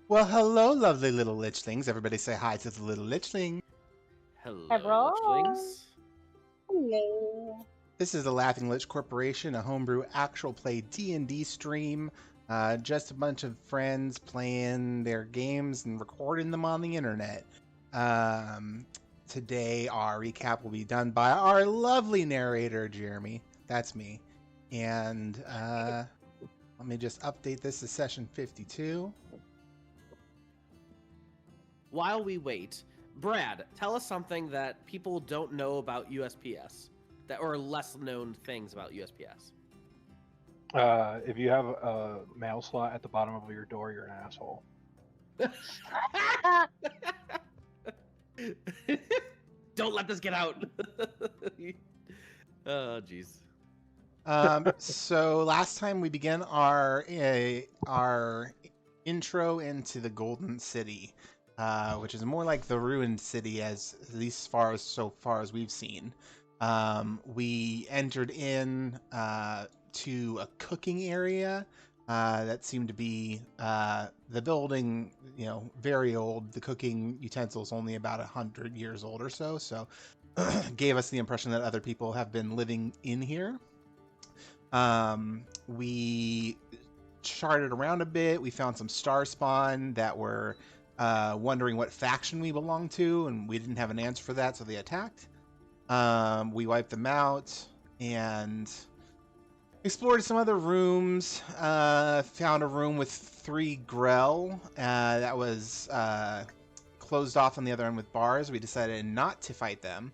Well, hello, lovely little lichlings. Everybody say hi to the little lichling. Hello, Hello. Witchlings. Hello. This is the Laughing Lich Corporation, a homebrew actual play D&D stream. Just a bunch of friends playing their games and recording them on the internet. Today, our recap will be done by our lovely narrator, Jeremy. That's me. And let me just update this to session 52. While we wait, Brad, tell us something that people don't know about USPS, or less known things about USPS. If you have a mail slot at the bottom of your door, you're an asshole. Don't let this get out. Oh, jeez. So last time we began our intro into the Golden City, which is more like the ruined city, as at least so far as we've seen. We entered in to a cooking area that seemed to be the building, very old. The cooking utensils only about 100 years old or so. So gave us the impression that other people have been living in here. We charted around a bit. We found some star spawn that were wondering what faction we belonged to, and we didn't have an answer for that, so they attacked. We wiped them out and explored some other rooms. Found a room with 3 Grell that was closed off on the other end with bars. We decided not to fight them.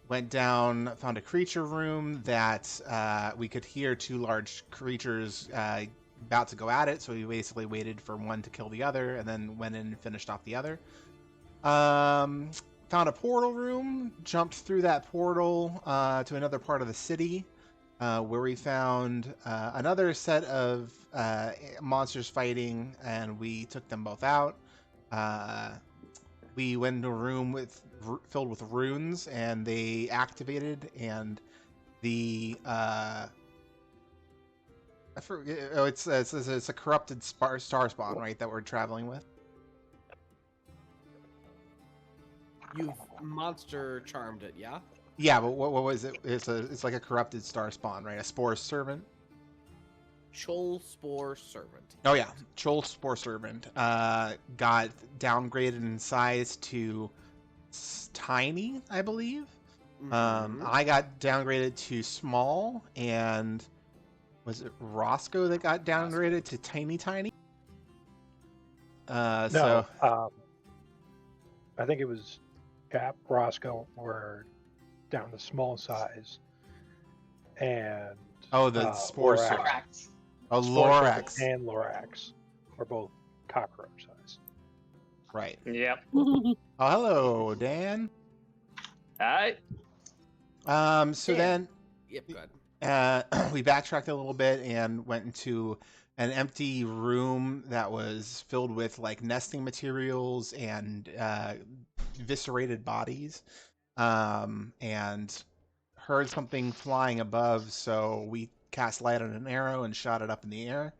Went down, found a creature room that we could hear 2 large creatures about to go at it, so we basically waited for one to kill the other and then went in and finished off the other. Found a portal room, jumped through that portal to another part of the city where we found another set of monsters fighting, and we took them both out. We went into a room filled with runes, and they activated, and the I forget, it's a corrupted star spawn, right, that we're traveling with. You've monster charmed it, yeah? Yeah, but what was it? It's like a corrupted star spawn, right? A spore servant. Chol Spore Servant. Oh yeah, Chol Spore Servant got downgraded in size to tiny, I believe. Mm-hmm. I got downgraded to small, and was it Roscoe that got downgraded to tiny? No, I think it was Chap, Roscoe were down to small size, and the Spore Lorax. Servant. Oh, Spore Servant Lorax. and Lorax were both cockroach size. Right. Yep. Oh, hello, Dan. Hi. So Dan. then Yep, go ahead. we backtracked a little bit and went into an empty room that was filled with like nesting materials and eviscerated bodies, and heard something flying above, so we cast light on an arrow and shot it up in the air.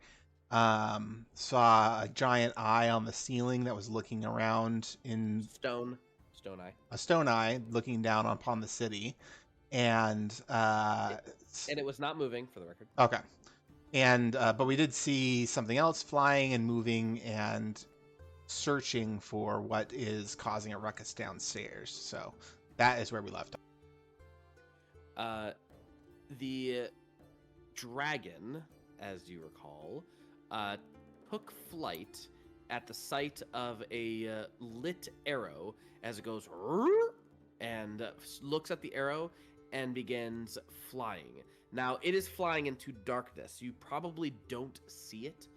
Saw a giant eye on the ceiling that was looking around in Stone Eye. a stone eye looking down upon the city, and it was not moving, for the record. Okay. And but we did see something else flying and moving and searching for what is causing a ruckus downstairs. So that is where we left off. The dragon, as you recall, took flight at the sight of a lit arrow as it goes and looks at the arrow and begins flying. Now, it is flying into darkness. You probably don't see it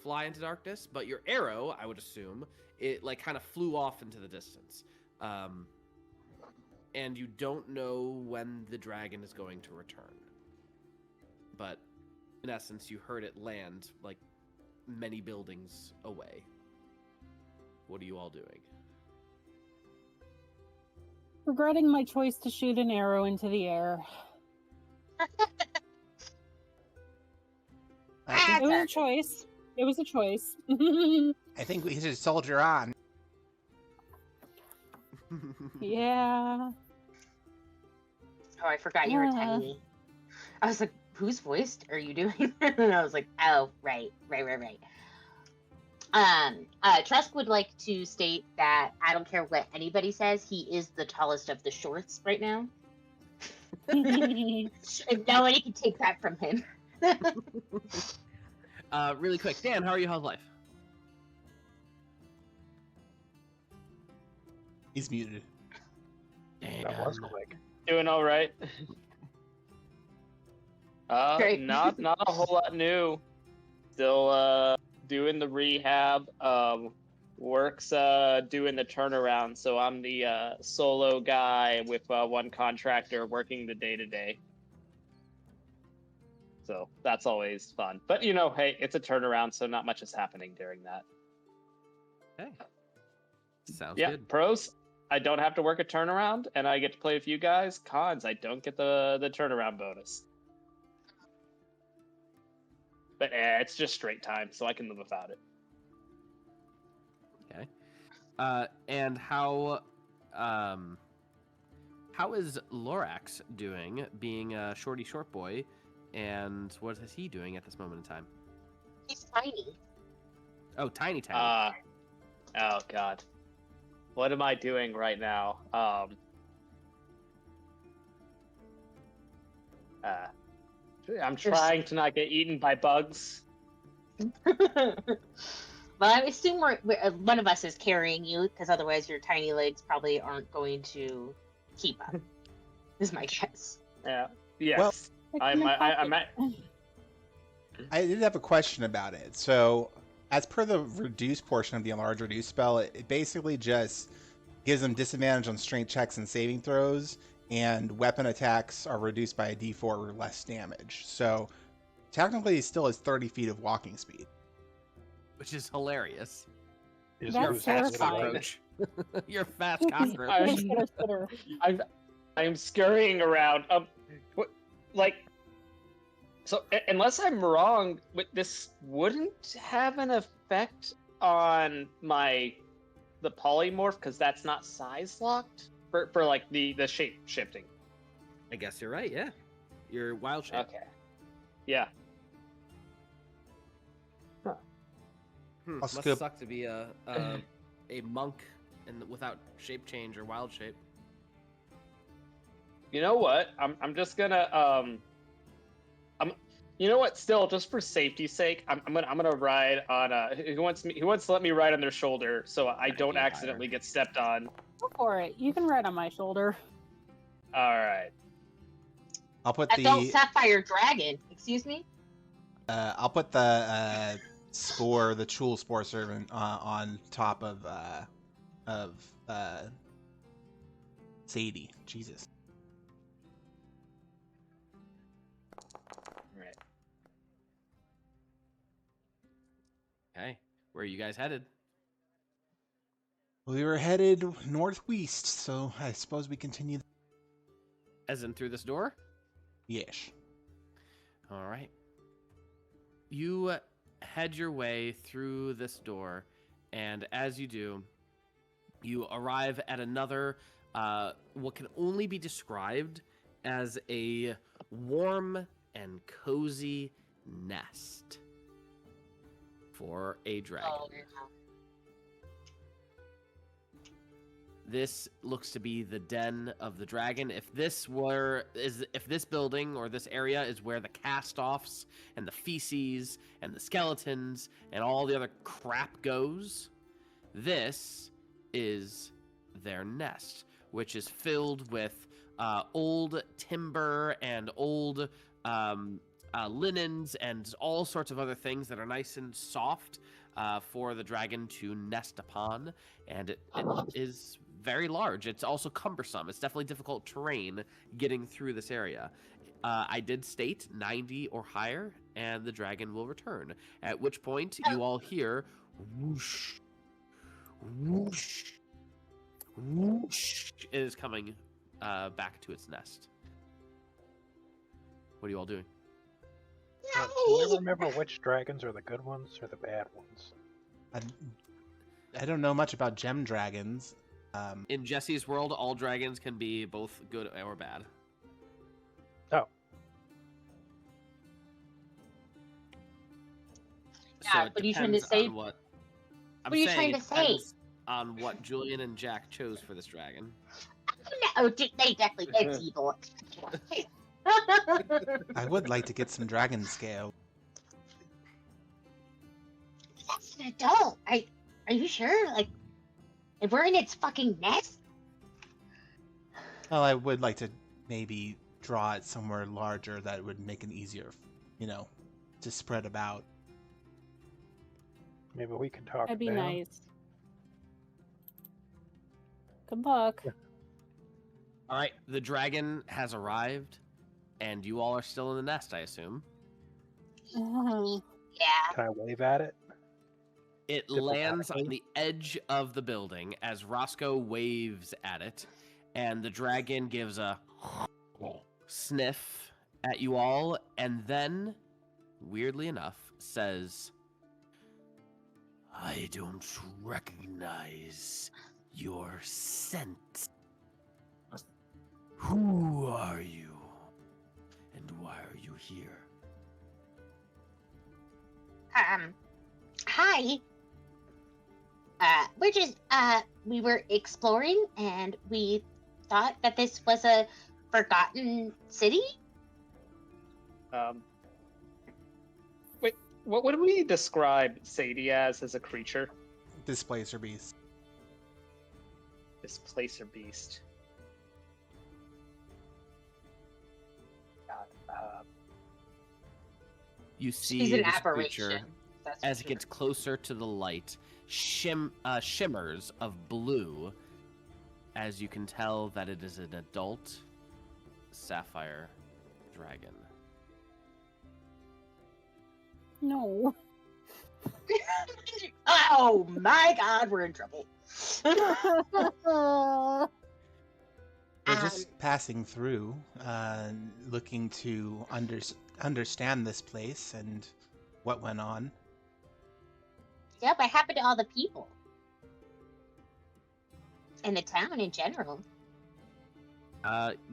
fly into darkness, but your arrow, I would assume, it like kind of flew off into the distance. And you don't know when the dragon is going to return. But in essence, you heard it land like many buildings away. What are you all doing? Regretting my choice to shoot an arrow into the air. I think It was a choice. It was a choice. I think we should soldier on. Yeah. Oh, I forgot you were tiny. I was like, whose voice are you doing? And I was like, oh, right. Trusk would like to state that I don't care what anybody says, he is the tallest of the shorts right now. And nobody can take that from him. Really quick, Dan, how are you? How's life? He's muted. That was quick. Doing all right. Great. Not a whole lot new. Still doing the rehab. Work's doing the turnaround, so I'm the solo guy with one contractor working the day-to-day. So that's always fun. But hey, it's a turnaround, so not much is happening during that. Hey, sounds Yeah, good. pros, I don't have to work a turnaround, and I get to play with you guys. Cons, I don't get the turnaround bonus. But it's just straight time, so I can live without it. Okay. And how is Lorax doing, being a short boy, and what is he doing at this moment in time? He's tiny. Oh, tiny. Oh god. What am I doing right now? I'm trying to not get eaten by bugs. Well, I assume one of us is carrying you, because otherwise your tiny legs probably aren't going to keep up. Is my guess. Yeah. Yes. I did have a question about it. So, as per the reduced portion of the enlarge reduce spell, it basically just gives them disadvantage on strength checks and saving throws, and weapon attacks are reduced by a d4 or less damage. So, technically, he still has 30 feet of walking speed. Which is hilarious. That's terrifying. You're a fast cockroach. I'm scurrying around. So unless I'm wrong, this wouldn't have an effect on the polymorph because that's not size locked for like the shape shifting. I guess you're right. Yeah, you're wild shape. Okay. Yeah. Must suck to be a monk and without shape change or wild shape. You know what? I'm just gonna you know what? Still, just for safety's sake, I'm gonna ride on who wants to let me ride on their shoulder so I don't accidentally get stepped on. Go for it. You can ride on my shoulder. All right. I'll put Adult Sapphire Dragon. Excuse me. I'll put the spore, the Chul spore servant, on top of Sadie. Jesus. Right. Okay, where are you guys headed? We were headed northwest, so I suppose we continue. As in through this door? Yes. All right. You head your way through this door, and as you do, you arrive at another, what can only be described as a warm and cozy nest for a dragon. Oh, yeah. This looks to be the den of the dragon. If this building or this area is where the cast-offs and the feces and the skeletons and all the other crap goes, this is their nest, which is filled with old timber and old linens and all sorts of other things that are nice and soft for the dragon to nest upon, and it is very large. It's also cumbersome. It's definitely difficult terrain getting through this area. I did state 90 or higher, and the dragon will return, at which point you all hear whoosh, whoosh, whoosh. It is coming back to its nest. What are you all doing? Do you remember which dragons are the good ones or the bad ones? I don't know much about gem dragons. In Jesse's world, all dragons can be both good or bad. Oh. So Yeah, it what are you trying to depends say? on what. I'm What are you saying trying it to say? depends on what Julian and Jack chose for this dragon. No, they definitely it's evil. I would like to get some dragon scale. That's an adult. Are you sure? Like, if we're in its fucking nest? Well, I would like to maybe draw it somewhere larger that would make it easier, to spread about. Maybe we can talk That'd be down. nice. Good luck. All right, the dragon has arrived, and you all are still in the nest, I assume. Oh, Yeah. Can I wave at it? It lands on Diplomatically? the edge of the building as Roscoe waves at it, and the dragon gives a sniff at you all, and then, weirdly enough, says, "I don't recognize your scent. Who are you? And why are you here?" Hi. We're just, we were exploring and we thought that this was a forgotten city. Wait, what would we describe Sadie as a creature? Displacer beast. Displacer beast. God, You see She's an this aberration. creature, That's for as it sure. gets closer to the light, shimmers of blue, as you can tell that it is an adult sapphire dragon. no. Oh my god, we're in trouble. We're just passing through, looking to understand this place and what went on. Yep, what happened to all the people? And the town in general.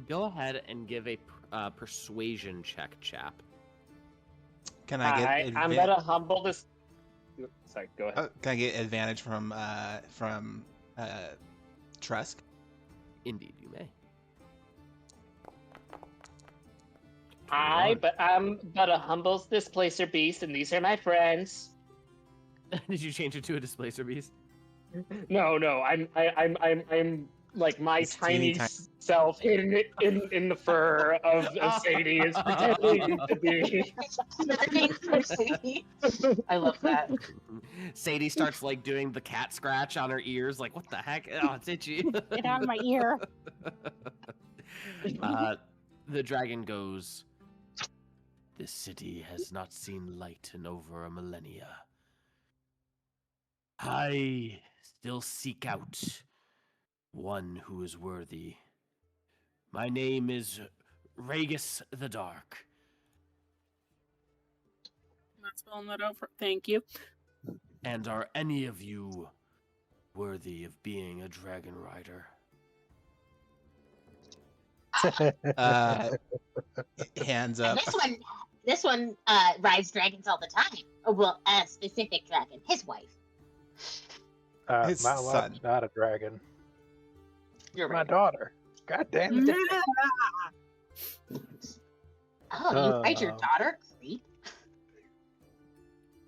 Go ahead and give a persuasion check, Chap. Can I get? I'm gonna humble this. Sorry, go ahead. Can I get advantage from Trusk? Indeed, you may. But I'm gonna humble Displacer beast, and these are my friends. Did you change it to a displacer beast? No, I'm like my It's tiny teeny self hidden in the fur of Sadie is pretending to be. I love that. Sadie starts like doing the cat scratch on her ears, like, what the heck? Oh, it's itchy. Get out of my ear. The dragon goes, "This city has not seen light in over a millennia. I still seek out one who is worthy. My name is Ragus the Dark." Not spelling that out. Thank you. "And are any of you worthy of being a dragon rider?" Hands And up. this one rides dragons all the time. Oh, well, a specific dragon, his wife. His My son. wife's not a dragon. You're My right. daughter. God damn it. Oh, you ride your Uh, daughter? Creep.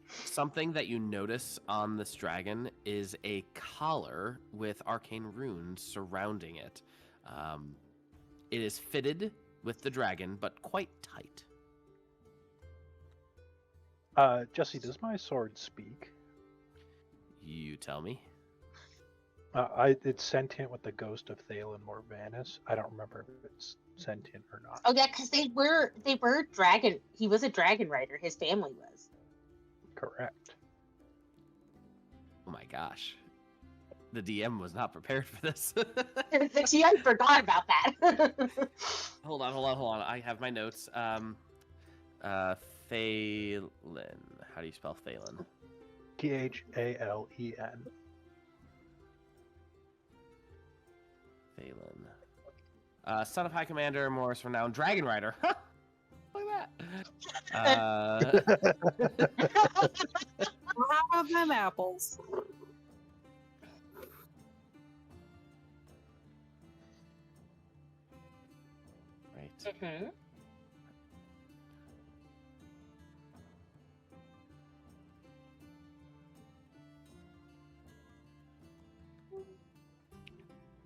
Something that you notice on this dragon is a collar with arcane runes surrounding it. It is fitted with the dragon, but quite tight. Jesse, does my sword speak? You tell me. It's sentient with the ghost of Thalen Morvanus. I don't remember if it's sentient or not. Oh yeah, because they were dragon. He was a dragon rider. His family was. Correct. Oh my gosh. The DM was not prepared for this. The GM forgot about that. Hold on. I have my notes. Thalen. How do you spell Thalen? Thalen. Thalen. Son of High Commander, Morris renowned Dragon Rider. Look at that. Well, how about them apples? Right. Mm-hmm.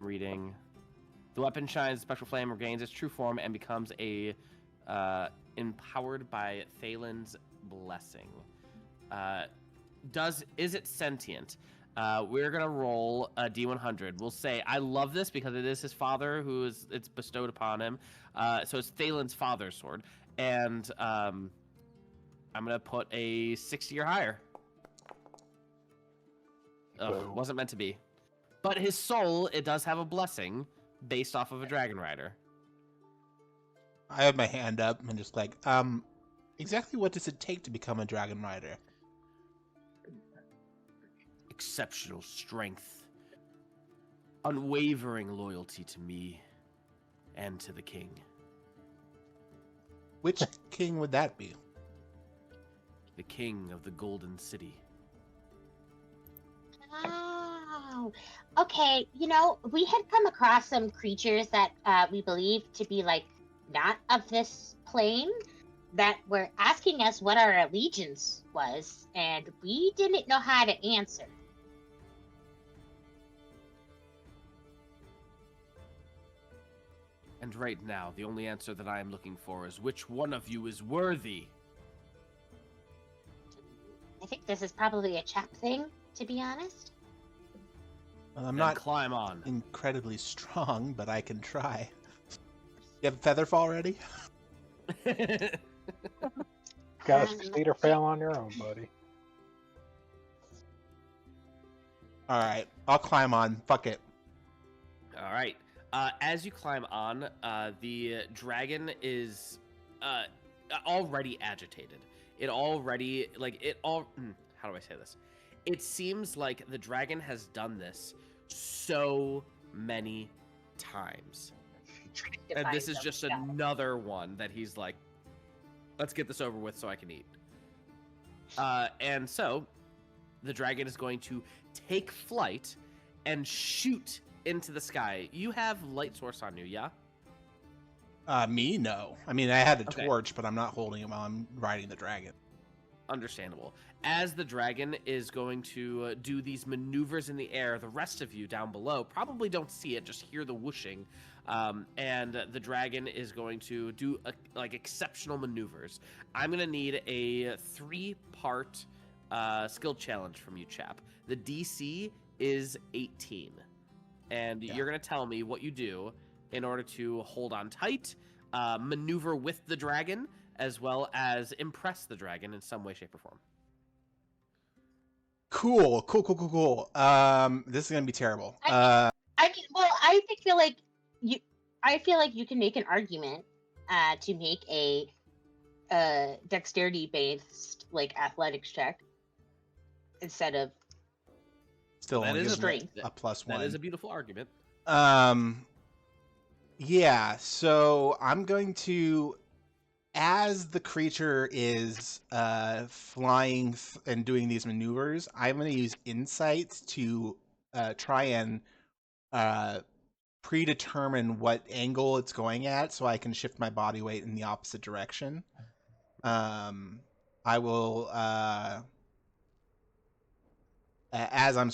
Reading. The weapon shines special flame, regains its true form, and becomes empowered by Thalen's blessing. Is it sentient? We're gonna roll a D100. We'll say I love this because it is his father it's bestowed upon him. So it's Thalen's father's sword, and I'm gonna put a 60 or higher. Wasn't meant to be. But his soul, it does have a blessing based off of a Dragon Rider. I have my hand up and just like, exactly what does it take to become a Dragon Rider? Exceptional strength, unwavering loyalty to me and to the king. Which king would that be? The king of the Golden City. Oh, okay. We had come across some creatures that we believe to be like not of this plane that were asking us what our allegiance was, and we didn't know how to answer. And right now, the only answer that I am looking for is which one of you is worthy. I think this is probably a Chap thing, to be honest. Well, I'm Then not climb on. incredibly strong, but I can try. You have Featherfall ready? Gotta succeed or fail on your own, buddy. All right, I'll climb on. Fuck it. All right. As you climb on, the dragon is already agitated. How do I say this? It seems like the dragon has done this so many times. And this is just another one that he's like, let's get this over with so I can eat. And so the dragon is going to take flight and shoot into the sky. You have light source on you, yeah? Me? No. I mean, I had a Okay. torch, but I'm not holding it while I'm riding the dragon. Understandable. As the dragon is going to do these maneuvers in the air, the rest of you down below probably don't see it, just hear the whooshing. And the dragon is going to do exceptional maneuvers. I'm going to need a 3-part skill challenge from you, Chap. The DC is 18. And you're going to tell me what you do in order to hold on tight, maneuver with the dragon, as well as impress the dragon in some way, shape, or form. Cool. This is gonna be terrible. I feel like you can make an argument to make a dexterity-based athletics check instead of Still That only is gives me strength. a +1. That is a beautiful argument. Yeah, so I'm going to, as the creature is flying and doing these maneuvers, I'm going to use insights to try and predetermine what angle it's going at so I can shift my body weight in the opposite direction. I will, as I'm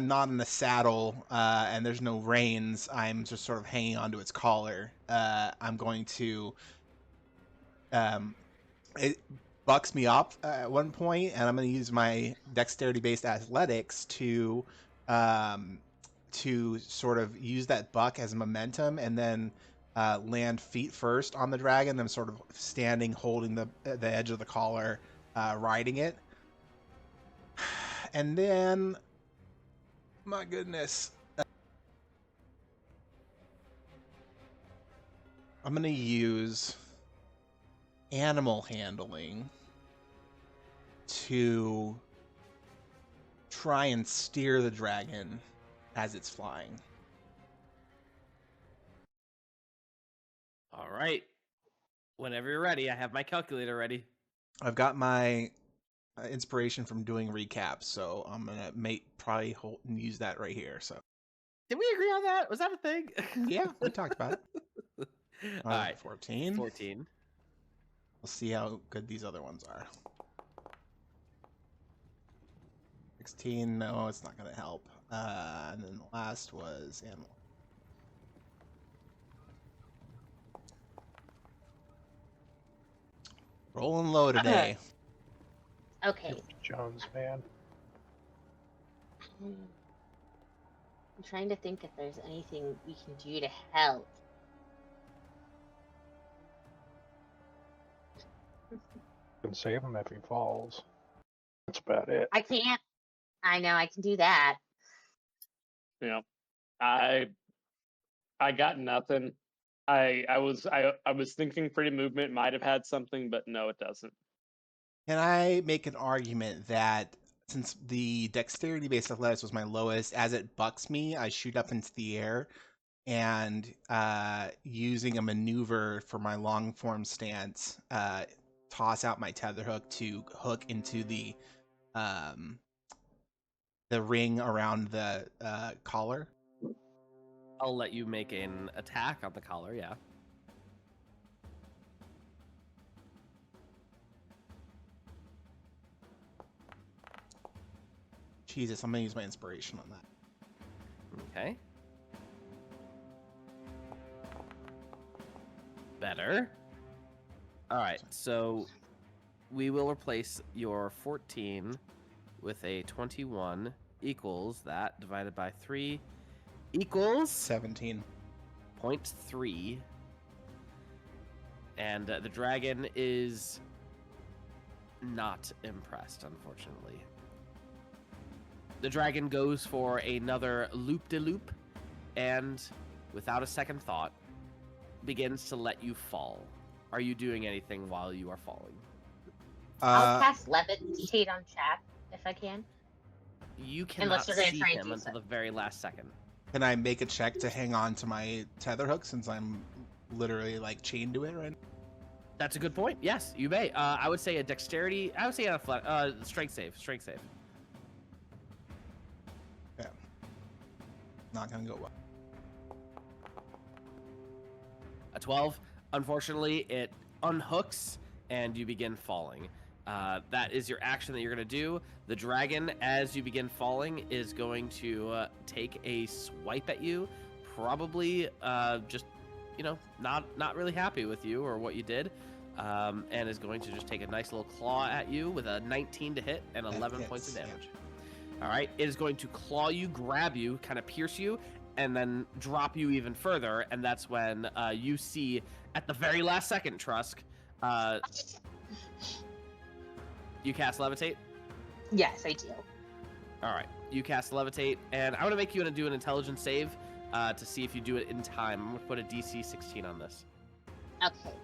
not in a saddle and there's no reins, I'm just sort of hanging onto its collar. I'm going to, it bucks me up at one point, and I'm going to use my dexterity-based athletics to sort of use that buck as momentum, and then land feet first on the dragon. I'm sort of standing, holding the edge of the collar, riding it. And then, my goodness, I'm going to use animal handling to try and steer the dragon as it's flying. All right. Whenever you're ready, I have my calculator ready. I've got my inspiration from doing recaps, so I'm gonna probably use that right here. So Did we agree on that? Was that a thing? yeah, we talked about it. All right. 14. 14. We'll see how good these other ones are. 16. No, it's not gonna help. And then the last was animal. Rolling low today. Okay. Jones, man. I'm trying to think if there's anything we can do to help. You can save him if he falls. That's about it. I can't. I know I can do that. Yeah, I got nothing. I was thinking free movement might have had something, but no, it doesn't. Can I make an argument that since the dexterity-based athletics was my lowest, as it bucks me, I shoot up into the air, and using a maneuver for my long form stance, toss out my tether hook to hook into the ring around the collar. I'll let you make an attack on the collar, yeah. Jesus, I'm gonna use my inspiration on that. Okay. Better. All right, so we will replace your 14 with a 21 equals that divided by 3 equals 17. 0.3. And the dragon is not impressed, unfortunately. The dragon goes for another loop-de-loop and, without a second thought, begins to let you fall. Are you doing anything while you are falling? I'll cast Levitate on Chap if I can. You cannot Unless you're gonna see try and him do until so. the very last second. Can I make a check to hang on to my tether hook since I'm literally like chained to it right now? That's a good point. Yes, you may. I would say a dexterity. I would say a strength save. Strength save. Yeah. Not gonna go well. A 12. Unfortunately, it unhooks and you begin falling. That is your action that you're going to do. The dragon, as you begin falling, is going to take a swipe at you. Probably just, not really happy with you or what you did. And is going to just take a nice little claw at you with a 19 to hit and 11 points of damage. All right. It is going to claw you, grab you, kind of pierce you, and then drop you even further. And that's when you see, at the very last second, Trusk, you cast Levitate? Yes, I do. All right. You cast Levitate, and I want to make you do an intelligence save to see if you do it in time. I'm going to put a DC 16 on this. Okay.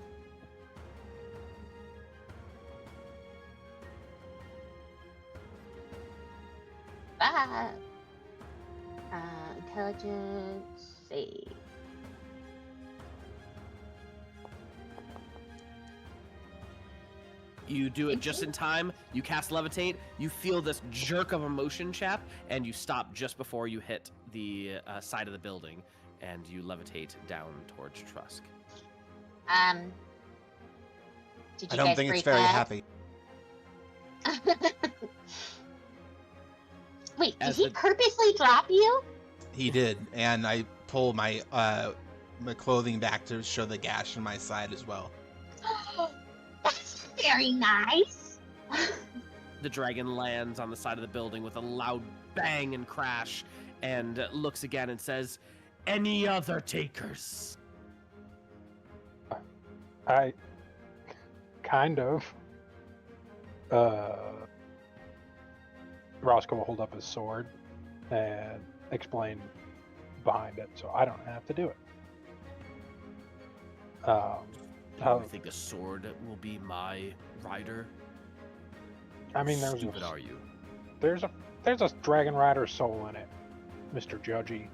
Intelligence save. You do it just in time. You cast Levitate. You feel this jerk of emotion, Chap, and you stop just before you hit the side of the building, and you levitate down towards Trusk. Did I you don't guys think it's break very that? happy. Wait, did As he the- purposely drop you? He did, and I pulled my my clothing back to show the gash in my side as well. That's very nice. The dragon lands on the side of the building with a loud bang and crash, and looks again and says, "Any other takers?" I kind of. Roscoe will hold up his sword and explain behind it, so I don't have to do it. You think a sword will be my rider? I mean, How stupid are you? there's a dragon rider soul in it, Mr. Judgy.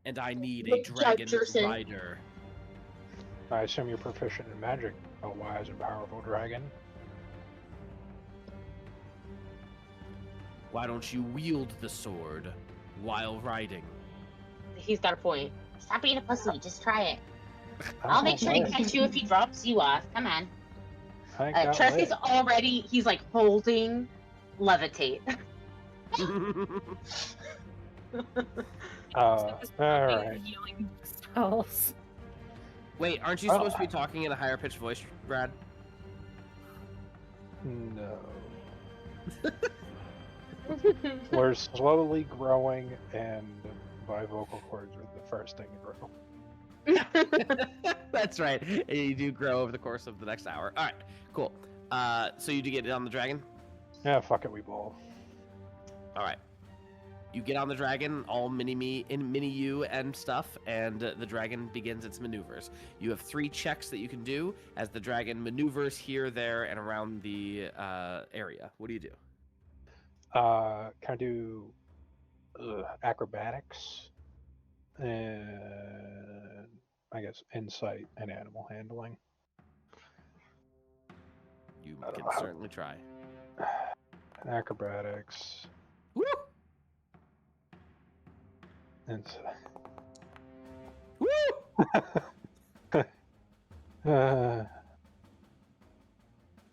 And I need a Look, dragon Judgerson. rider. I assume you're proficient in magic, a wise and powerful dragon. Why don't you wield the sword while riding? He's got a point. Stop being a pussy. Just try it. I I'll make ain't sure to lit. catch you if he drops you off. Come on. I ain't got Trusk lit. is already. He's like holding levitate. All right. Healing spells. Wait, aren't you supposed to be talking in a higher pitched voice, Brad? No. We're slowly growing, and my vocal cords are the first thing to grow. That's right. You do grow over the course of the next hour. All right, cool. So you do get on the dragon? Yeah, fuck it, we ball. All right. You get on the dragon, all mini you and stuff, and the dragon begins its maneuvers. You have 3 checks that you can do as the dragon maneuvers here, there, and around the area. What do you do? Can I do acrobatics and I guess insight and animal handling? You I don't can know how- certainly try. Acrobatics. Woo! Insight. Woo!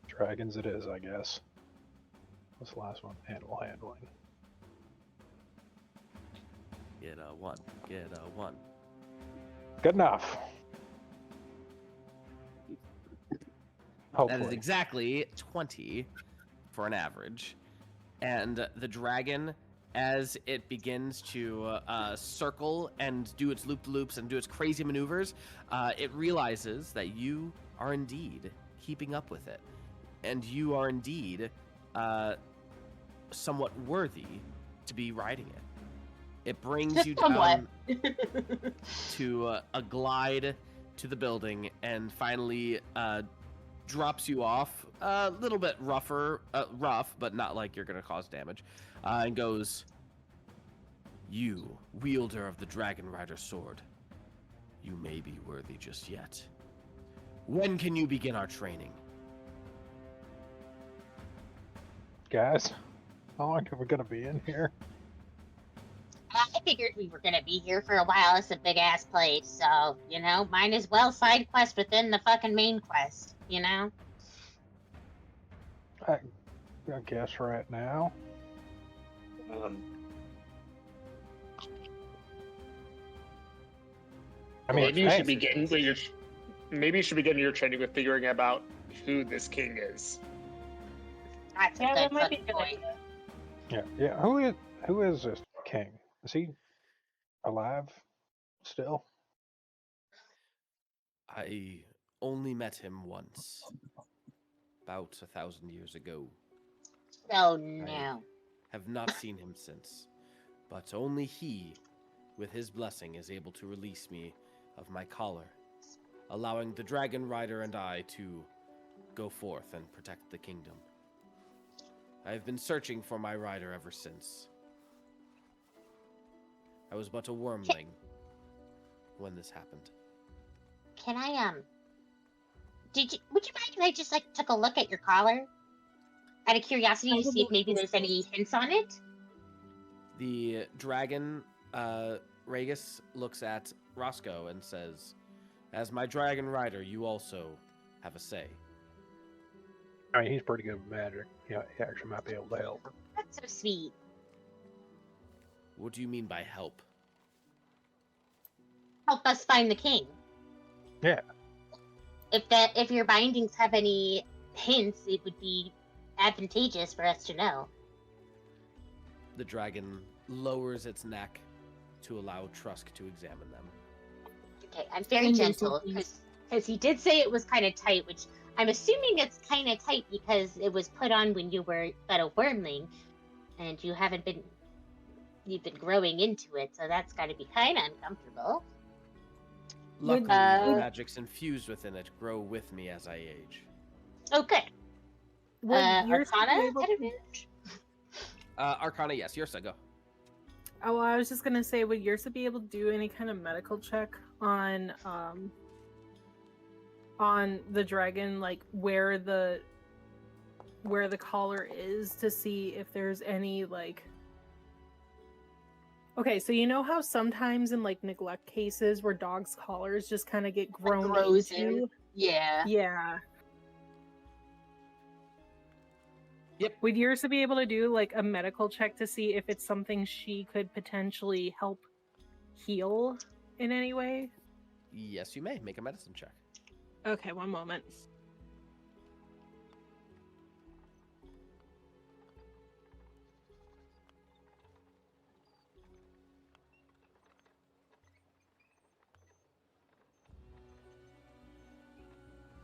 Dragons it is, I guess. What's the last one? Animal handling. Get a 1. Get a 1. Good enough. Hopefully. That is exactly 20 for an average. And the dragon, as it begins to circle and do its loop-de-loops and do its crazy maneuvers, it realizes that you are indeed keeping up with it. And you are indeed somewhat worthy to be riding it. It brings you down to a glide to the building and finally drops you off a little bit rough, but not like you're going to cause damage, and goes, "You, wielder of the Dragon Rider sword, you may be worthy just yet. When can you begin our training?" Guys, how long are we gonna be in here? I figured we were gonna be here for a while. It's a big ass place, so might as well side quest within the fucking main quest. I guess right now. I mean, maybe you should be thanks. getting your training with figuring about who this king is. That's a Yeah, good that might be fucking a good point. idea. Yeah. Who is this king? Is he alive still? I only met him once, about 1,000 years ago. Oh no. Have not seen him since, but only he, with his blessing, is able to release me of my collar, allowing the Dragon Rider and I to go forth and protect the kingdom. I have been searching for my rider ever since. I was but a wormling when this happened. Can I would you mind if I just took a look at your collar? Out of curiosity to see if maybe there's any hints on it? The dragon, Ragus, looks at Roscoe and says, "As my dragon rider, you also have a say." I mean, he's pretty good with magic. Yeah, he actually might be able to help. That's so sweet. What do you mean by help? Help us find the king. Yeah. If your bindings have any hints, it would be advantageous for us to know. The dragon lowers its neck to allow Trusk to examine them. Okay, I'm very And gentle basically- because he did say it was kind of tight, which I'm assuming it's kind of tight because it was put on when you were but a wormling, and you've been growing into it, so that's got to be kind of uncomfortable. Luckily, Uh, the magics infused within it grow with me as I age. Oh, good. Would Yersa Arcana be able at to- advantage? Arcana, yes. Yersa, go. Oh, well, I was just gonna say, would Yersa be able to do any kind of medical check on the dragon, like where the collar is, to see if there's any like. Okay, so you know how sometimes in like neglect cases where dogs' collars just kind of get grown grows in. into? Yeah. Yeah. Yep. Would Yersa be able to do like a medical check to see if it's something she could potentially help heal in any way? Yes, you may. Make a medicine check. Okay, one moment.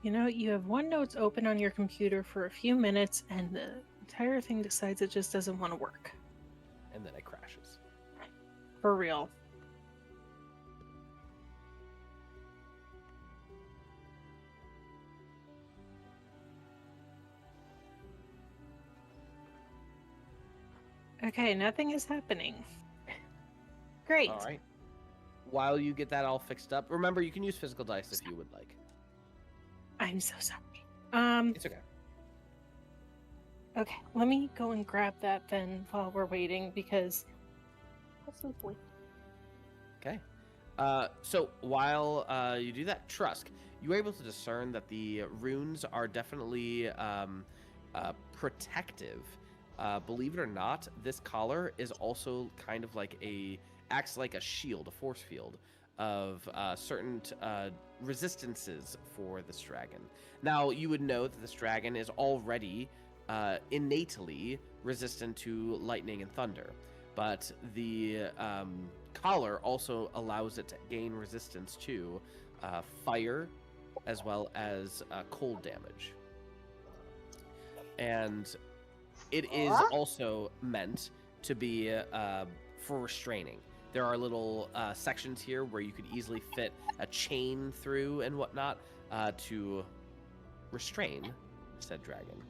You know, you have OneNotes open on your computer for a few minutes, and the entire thing decides it just doesn't want to work. And then it crashes. For real. Okay, nothing is happening. Great. All right. While you get that all fixed up, remember you can use physical dice if you would like. I'm so sorry. It's okay. Okay, let me go and grab that then while we're waiting, because possibly. Okay. So while you do that, Trusk, you were able to discern that the runes are definitely protective. Believe it or not, this collar is also kind of like acts like a shield, a force field of certain resistances for this dragon. Now, you would know that this dragon is already innately resistant to lightning and thunder, but the collar also allows it to gain resistance to fire as well as cold damage. And it is also meant to be for restraining. There are little sections here where you could easily fit a chain through and whatnot to restrain said dragon.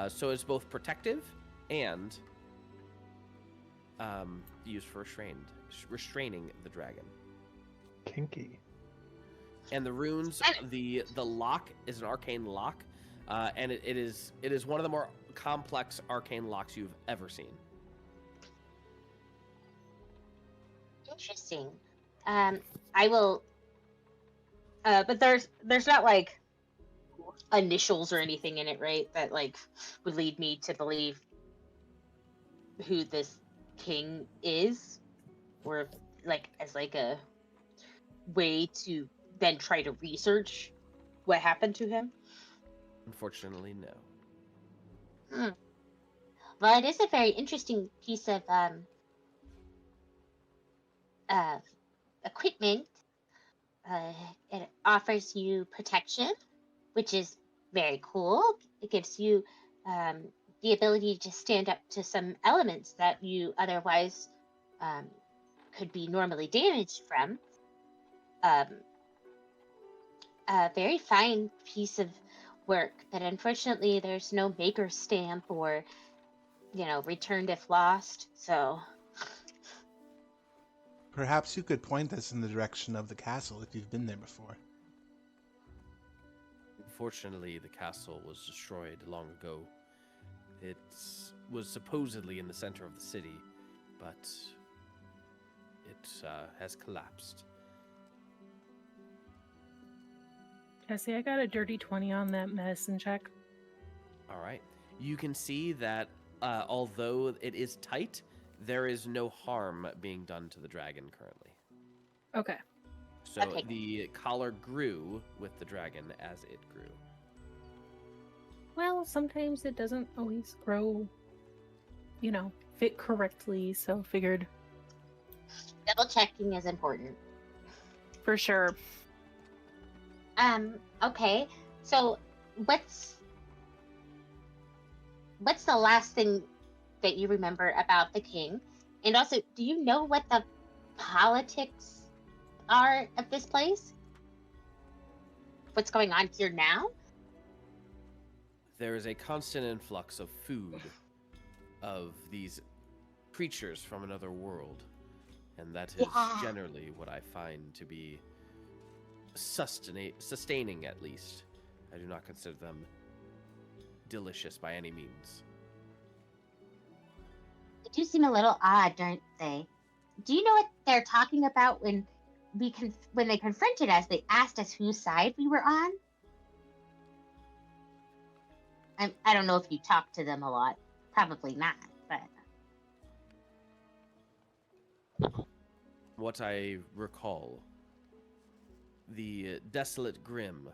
So it's both protective and used for restraining the dragon. Kinky. And the runes, the lock is an arcane lock, and it is one of the more complex arcane locks you've ever seen. Interesting. I will. But there's not like initials or anything in it, right? That like would lead me to believe who this king is, or like as like a way to then try to research what happened to him. Unfortunately, no. Well, it is a very interesting piece of equipment. It offers you protection, which is very cool. It gives you the ability to stand up to some elements that you otherwise could be normally damaged from. A very fine piece of work, but unfortunately there's no maker stamp or, returned if lost, so... Perhaps you could point us in the direction of the castle if you've been there before. Unfortunately, the castle was destroyed long ago. It was supposedly in the center of the city, but it has collapsed. Cassie, I got a dirty 20 on that medicine check. All right. You can see that although it is tight, there is no harm being done to the dragon currently. Okay. So Okay. the collar grew with the dragon as it grew. Well, sometimes it doesn't always grow, fit correctly, so figured. Double checking is important. For sure. Okay. So what's the last thing that you remember about the king? And also, do you know what the politics are of this place? what's going on here now? There is a constant influx of food of these creatures from another world, and that is Yeah. generally what I find to be sustaining, at least. I do not consider them delicious by any means. They do seem a little odd, don't they? Do you know what they're talking about when when they confronted us? They asked us whose side we were on. I don't know if you talked to them a lot. Probably not, but What I recall, the Desolate Grim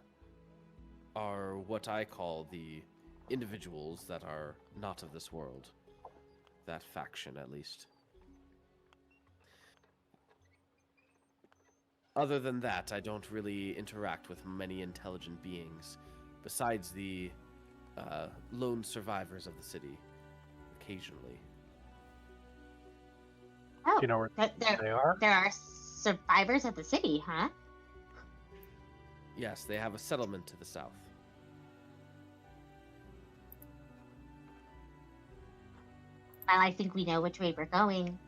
are what I call the individuals that are not of this world. That faction, at least. Other than that, I don't really interact with many intelligent beings, besides the lone survivors of the city, occasionally. oh, Do you know where they are? there are survivors of the city, huh? Yes, they have a settlement to the south. Well, I think we know which way we're going.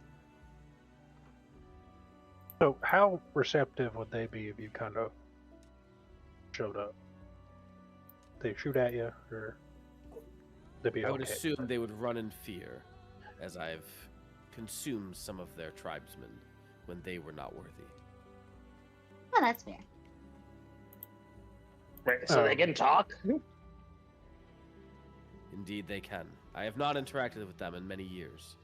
So, how receptive would they be if you kind of showed up? They shoot at you, or they'd be I would okay? assume they would run in fear, as I've consumed some of their tribesmen when they were not worthy. Oh, that's fair. Wait, so they can talk? Indeed, they can. I have not interacted with them in many years.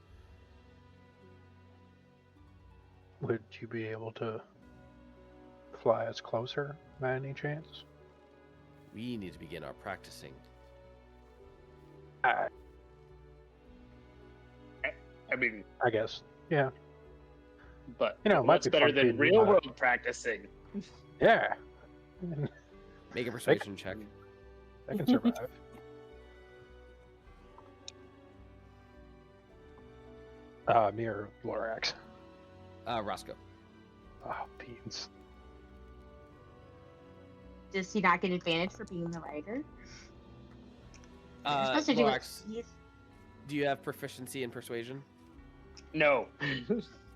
Would you be able to fly us closer by any chance? We need to begin our practicing. I mean, I guess. Yeah. but You know, it might what's be better fun than being real alive. world practicing? Yeah. Make a persuasion check. I can survive. Me or Lorax? Roscoe. Oh, beans. Does he not get advantage for being the writer? You're supposed to do it. Lorax, do you have proficiency in persuasion? No.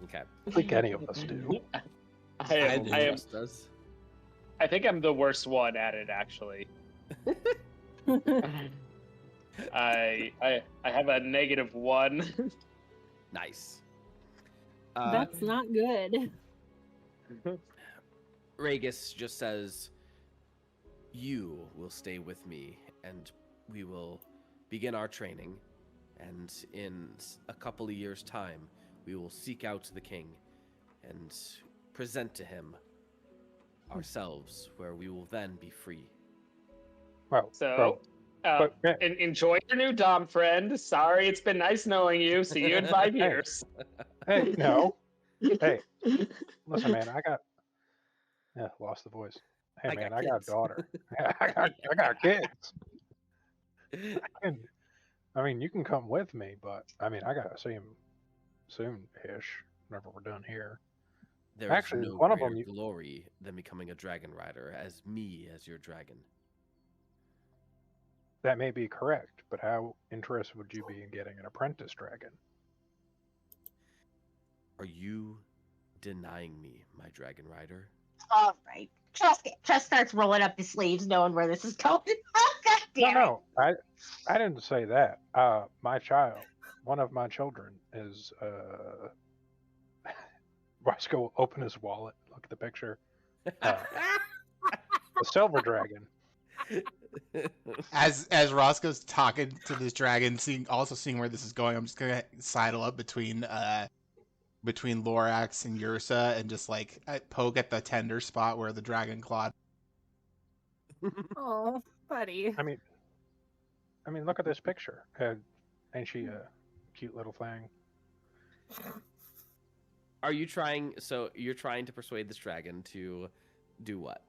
Okay. I think any of us do. Does. I think I'm the worst one at it, actually. I have a -1. Nice. That's not good. Regis just says, "You will stay with me, and we will begin our training. And in a couple of years' time, we will seek out the king and present to him ourselves, where we will then be free." Well, So, enjoy your new Dom friend. Sorry, it's been nice knowing you. See you in 5 years. hey, no. Hey, listen, man, lost the voice. Hey, I man, got I got a kids. daughter. I got kids. I mean, you can come with me, but I mean, I gotta see him soon-ish, whenever we're done here. There is Actually, no one of greater them glory than becoming a dragon rider, as me as your dragon. That may be correct, but how interested would you be in getting an apprentice dragon? Are you denying me my dragon rider? All right. Trusk starts rolling up his sleeves, knowing where this is going. Oh, God damn No, I didn't say that. My child, one of my children is Roscoe open his wallet, look at the picture. A silver dragon. As Roscoe's talking to this dragon, seeing where this is going, I'm just gonna sidle up between Lorax and Yersa and just like poke at the tender spot where the dragon clawed. Oh, buddy. I mean, look at this picture. Ain't she a cute little thing? Are you trying? So you're trying to persuade this dragon to do what?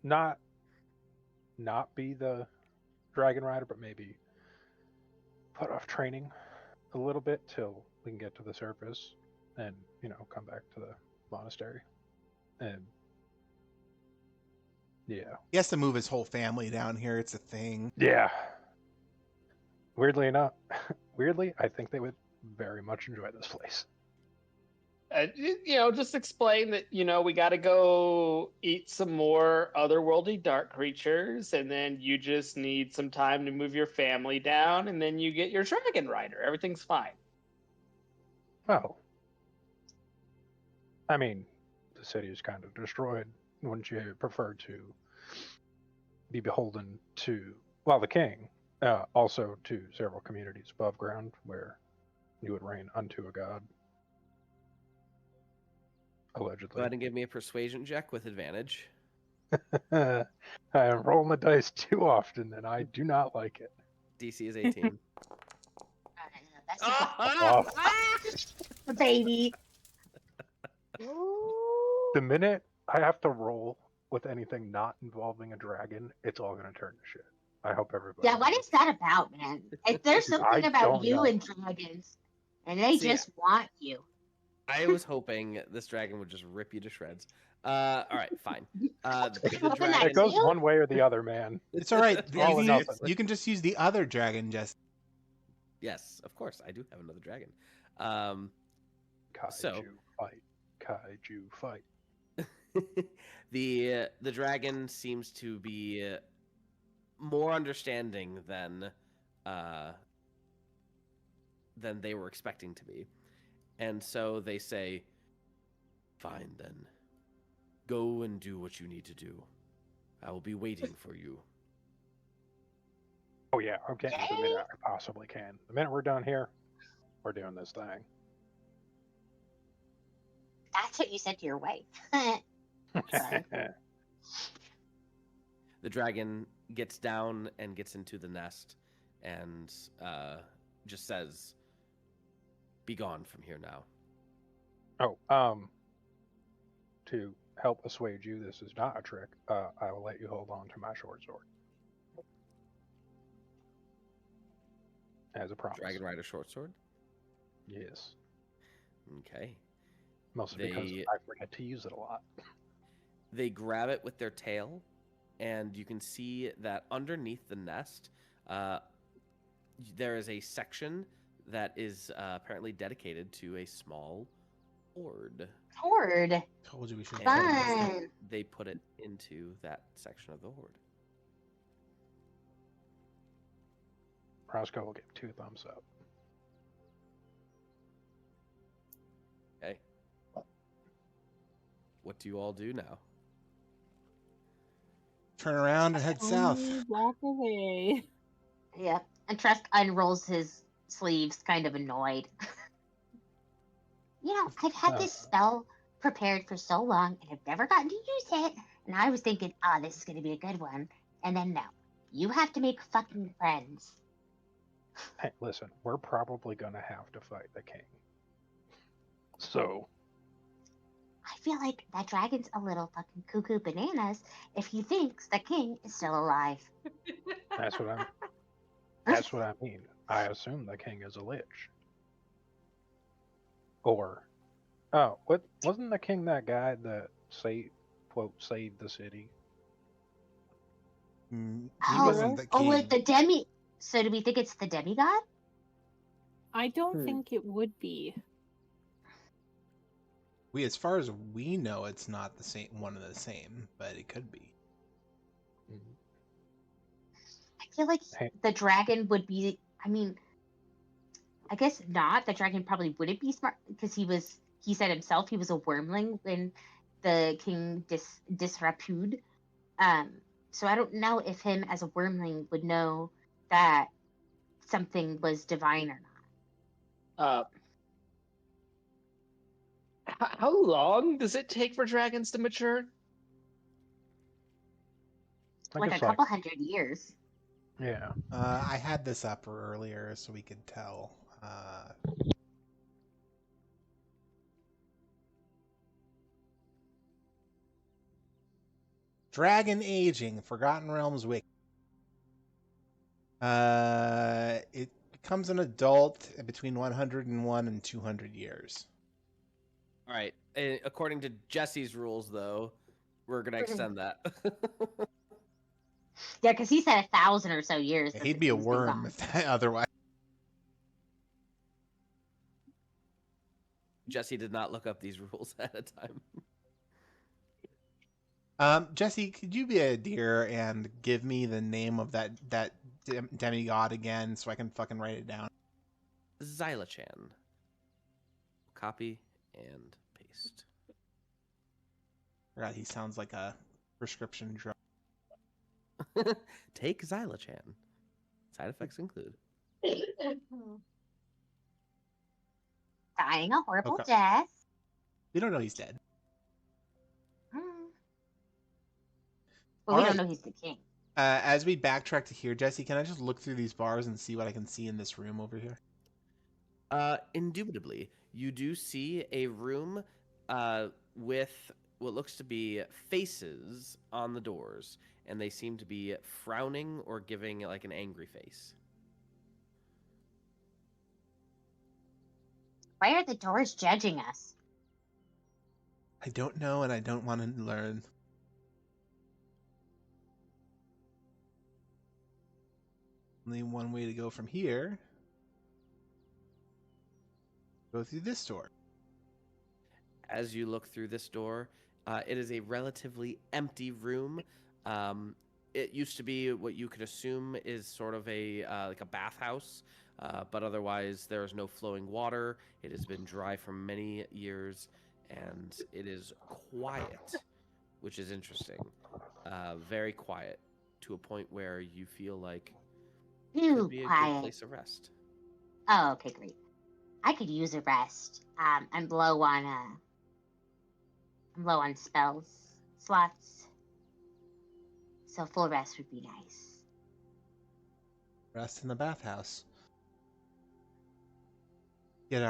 Not be the dragon rider, but maybe put off training a little bit till we can get to the surface and come back to the monastery. And yeah. He has to move his whole family down here. It's a thing. Yeah. Weirdly enough, I think they would very much enjoy this place. Just explain that, we got to go eat some more otherworldly dark creatures, and then you just need some time to move your family down, and then you get your dragon rider. Everything's fine. Oh. I mean, the city is kind of destroyed. Wouldn't you prefer to be beholden to, well, the king, also to several communities above ground where you would reign unto a god? Allegedly. Go ahead and give me a persuasion check with advantage. I am rolling the dice too often, and I do not like it. DC is 18. That's Oh. baby. The minute I have to roll with anything not involving a dragon, it's all going to turn to shit. I hope everybody. Yeah, what is that about, man? If there's I something about don't you know. and dragons, and they See, just want you. I was hoping this dragon would just rip you to shreds. All right, fine. The Well, then dragon, It goes one way or the other, man. It's all right. All or nothing. You can just use the other dragon, Jess. Yes, of course, I do have another dragon. Kaiju So- fight. Kaiju fight. The dragon seems to be more understanding than they were expecting to be, and so they say, "Fine then, go and do what you need to do. I will be waiting for you." Oh yeah, I'm getting to the minute I possibly can. The minute we're done here, we're doing this thing. That's what you said to your wife. Sorry. The dragon gets down and gets into the nest, and just says, "Be gone from here now." To help assuage you, this is not a trick. I will let you hold on to my short sword. As a promise. Dragon Rider short sword. Yes. Okay. Mostly because They- I forget to use it a lot. They grab it with their tail, and you can see that underneath the nest, there is a section that is apparently dedicated to a small hoard. Horde. Told you we should. Fun. They put it into that section of the hoard. Roscoe will give 2 thumbs up. Okay. What do you all do now? Turn around and head south. Only walk away. Yeah. And Trusk unrolls his sleeves, kind of annoyed. I've had this spell prepared for so long, and I've never gotten to use it. And I was thinking, this is going to be a good one. And then no. You have to make fucking friends. Hey, listen, we're probably going to have to fight the king. So, I feel like that dragon's a little fucking cuckoo bananas if he thinks the king is still alive. that's what I mean. I assume the king is a lich. Or, wasn't the king that guy that saved the city? He Oh, wasn't the king. with the demi. So do we think it's the demigod? I don't think it would be. As far as we know, it's not the same. One of the same, but it could be. I feel like Hey. the dragon would be. I mean, I guess not. The dragon probably wouldn't be smart because he said himself he was a wormling when the king disrepute. So I don't know if him as a wormling would know that something was divine or not. How long does it take for dragons to mature? I think Like a it's couple hundred years. Yeah. I had this up earlier so we could tell. Dragon aging, Forgotten Realms wiki. It becomes an adult between 101 and 200 years. All right. According to Jesse's rules, though, we're gonna extend that. Yeah, because he said 1,000 or so years. Yeah, that he'd the be a king's been worm gone. if otherwise. Jesse did not look up these rules at a time. Jesse, could you be a dear and give me the name of that demigod again so I can fucking write it down? Xylachan. Copy and paste. God, he sounds like a prescription drug. Take Xylachan. Side effects include. Dying a horrible Okay. death. We don't know he's dead. Well, we All don't right. know he's the king. As we backtrack to here, Jesse, can I just look through these bars and see what I can see in this room over here? Indubitably, you do see a room with what looks to be faces on the doors, and they seem to be frowning or giving like an angry face. Why are the doors judging us? I don't know, and I don't want to learn. Only one way to go from here. Go through this door. As you look through this door, it is a relatively empty room. It used to be what you could assume is sort of a like a bathhouse, but otherwise there is no flowing water. It has been dry for many years, and it is quiet, which is interesting. Very quiet, to a point where you feel like it Too could be a good quiet. place of rest. Oh, okay, great. I could use a rest. I'm low on spells slots, so full rest would be nice. Rest in the bathhouse. Get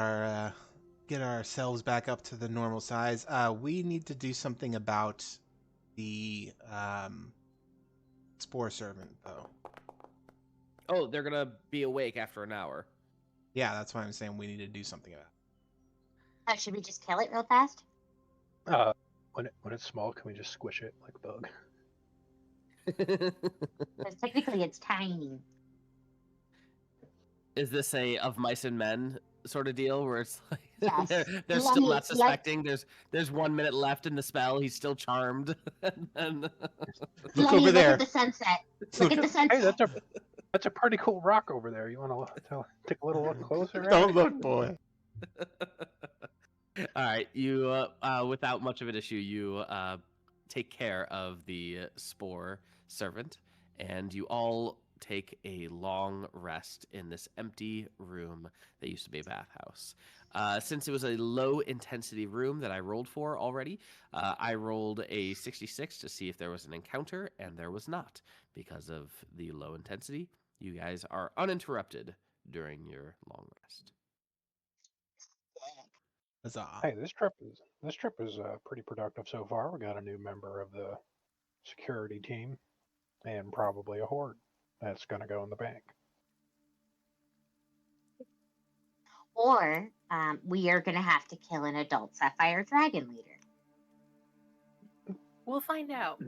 ourselves back up to the normal size. We need to do something about the spore servant, though. Oh, they're gonna be awake after an hour. Yeah, that's why I'm saying we need to do something about it. Should we just kill it real fast? When it's small, can we just squish it like a bug? Because technically it's tiny. Is this a of mice and men sort of deal where it's like Yes. they're Let still me- not suspecting? There's 1 minute left in the spell. He's still charmed. And Look Let me over there. Look at the sunset. Look at the sunset. Hey, that's a pretty cool rock over there. You want to take a little look closer? at Don't it? look, boy. all right, you without much of an issue, you take care of the spore servant, and you all take a long rest in this empty room that used to be a bathhouse. Since it was a low intensity room that I rolled for already, I rolled a 66 to see if there was an encounter, and there was not. Because of the low intensity, you guys are uninterrupted during your long rest. Huzzah. Hey, this trip is pretty productive so far. We got a new member of the security team, and probably a horde that's gonna go in the bank. Or we are going to have to kill an adult sapphire dragon leader. We'll find out.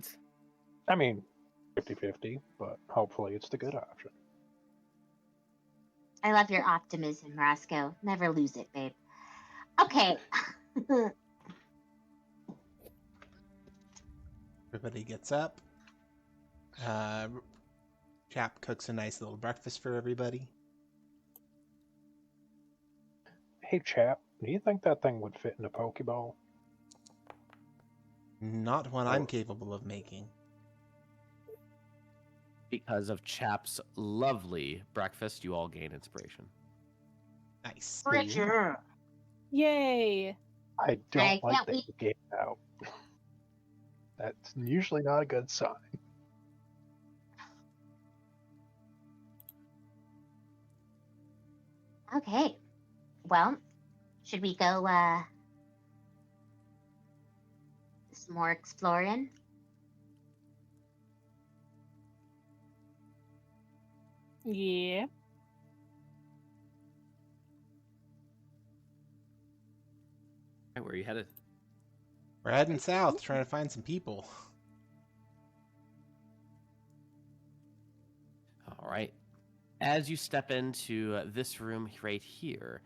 I mean, 50-50, but hopefully it's the good option. I love your optimism, Roscoe. Never lose it, babe. Okay. Everybody gets up. Chap cooks a nice little breakfast for everybody. Hey, Chap, do you think that thing would fit in a Pokeball? Not one I'm capable of making. Because of Chap's lovely breakfast, you all gain inspiration. Nice. Bridger. Yay! I don't I like can't that wait. you gave it out. That's usually not a good sign. Okay. Well, should we go some more exploring? Yeah. Where are you headed? We're heading south, trying to find some people. All right. As you step into this room right here,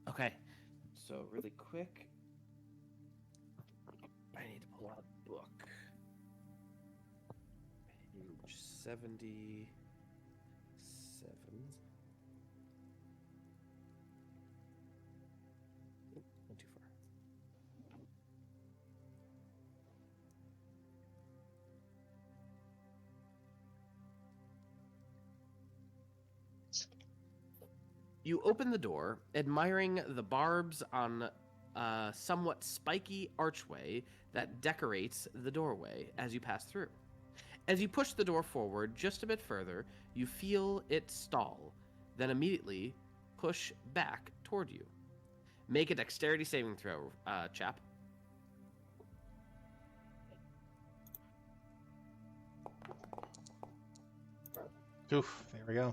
okay. So really quick, I need to pull out a book. Page 77. Oop, went too far. You open the door, admiring the barbs on a somewhat spiky archway that decorates the doorway as you pass through. As you push the door forward just a bit further, you feel it stall, then immediately push back toward you. Make a dexterity saving throw, Chap. Oof, there we go.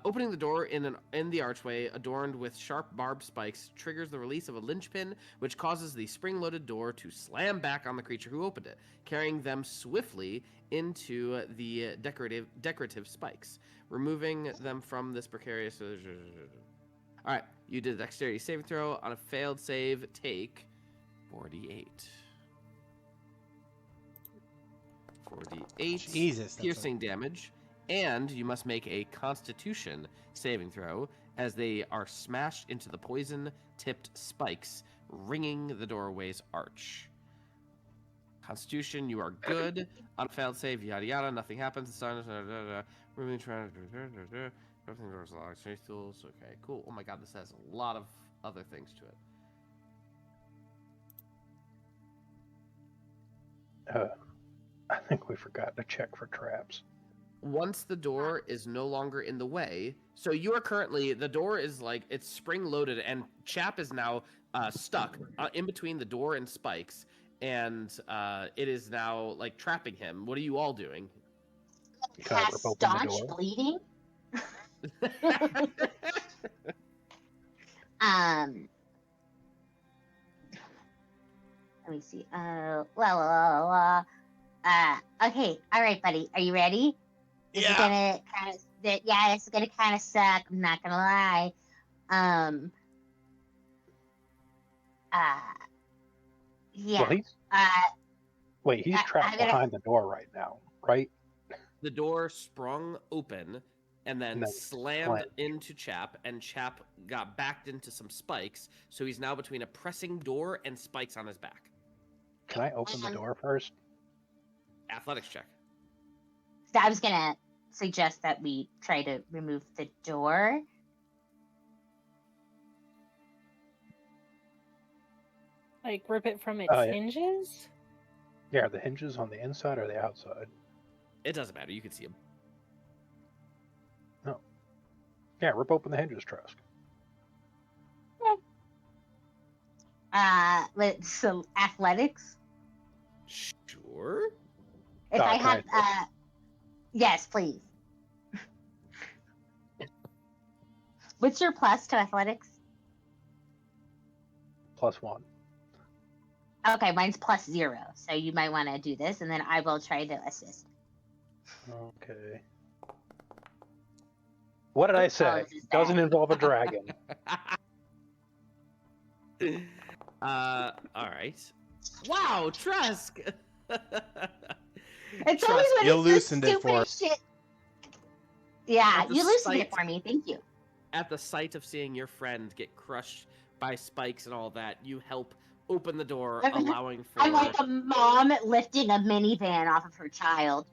Opening the door in the archway, adorned with sharp barbed spikes, triggers the release of a linchpin, which causes the spring-loaded door to slam back on the creature who opened it, carrying them swiftly into the decorative spikes, removing them from this precarious. All right, you did a dexterity saving throw. On a failed save, take 48. 48 Jesus, piercing damage. And you must make a Constitution saving throw as they are smashed into the poison-tipped spikes, ringing the doorway's arch. Constitution, you are good. On a failed save, yada yada, nothing happens. Removing everything doors locked. Strength tools. Okay, cool. Oh my god, this has a lot of other things to it. I think we forgot to check for traps. Once the door is no longer in the way, so you are currently, the door is like, it's spring loaded, and Chap is now stuck in between the door and spikes, and it is now like trapping him. What are you all doing? Cast staunch bleeding. Let me see. Okay. All right, buddy. Are you ready? This is gonna kind of, it's gonna kind of suck. I'm not gonna lie. Yeah. Well, he's trapped behind the door right now, right? The door sprung open and then slammed into Chap, and Chap got backed into some spikes, so he's now between a pressing door and spikes on his back. Can I open the door first? Athletics check. So I was gonna suggest that we try to remove the door. Like rip it from its hinges? Yeah, are the hinges on the inside or the outside? It doesn't matter. You can see them. No. Yeah, rip open the hinges, Trusk. So athletics? Sure. If I have, yes, please. What's your plus to athletics? +1. Okay, mine's +0, so you might want to do this, and then I will try to assist. Okay. What did I say? Doesn't involve a dragon. All right. Wow, Trusk. It's always when you loosened it for shit. Yeah, you loosened it for me. Thank you. At the sight of seeing your friend get crushed by spikes and all that, you help open the door, allowing for. I'm like a mom lifting a minivan off of her child.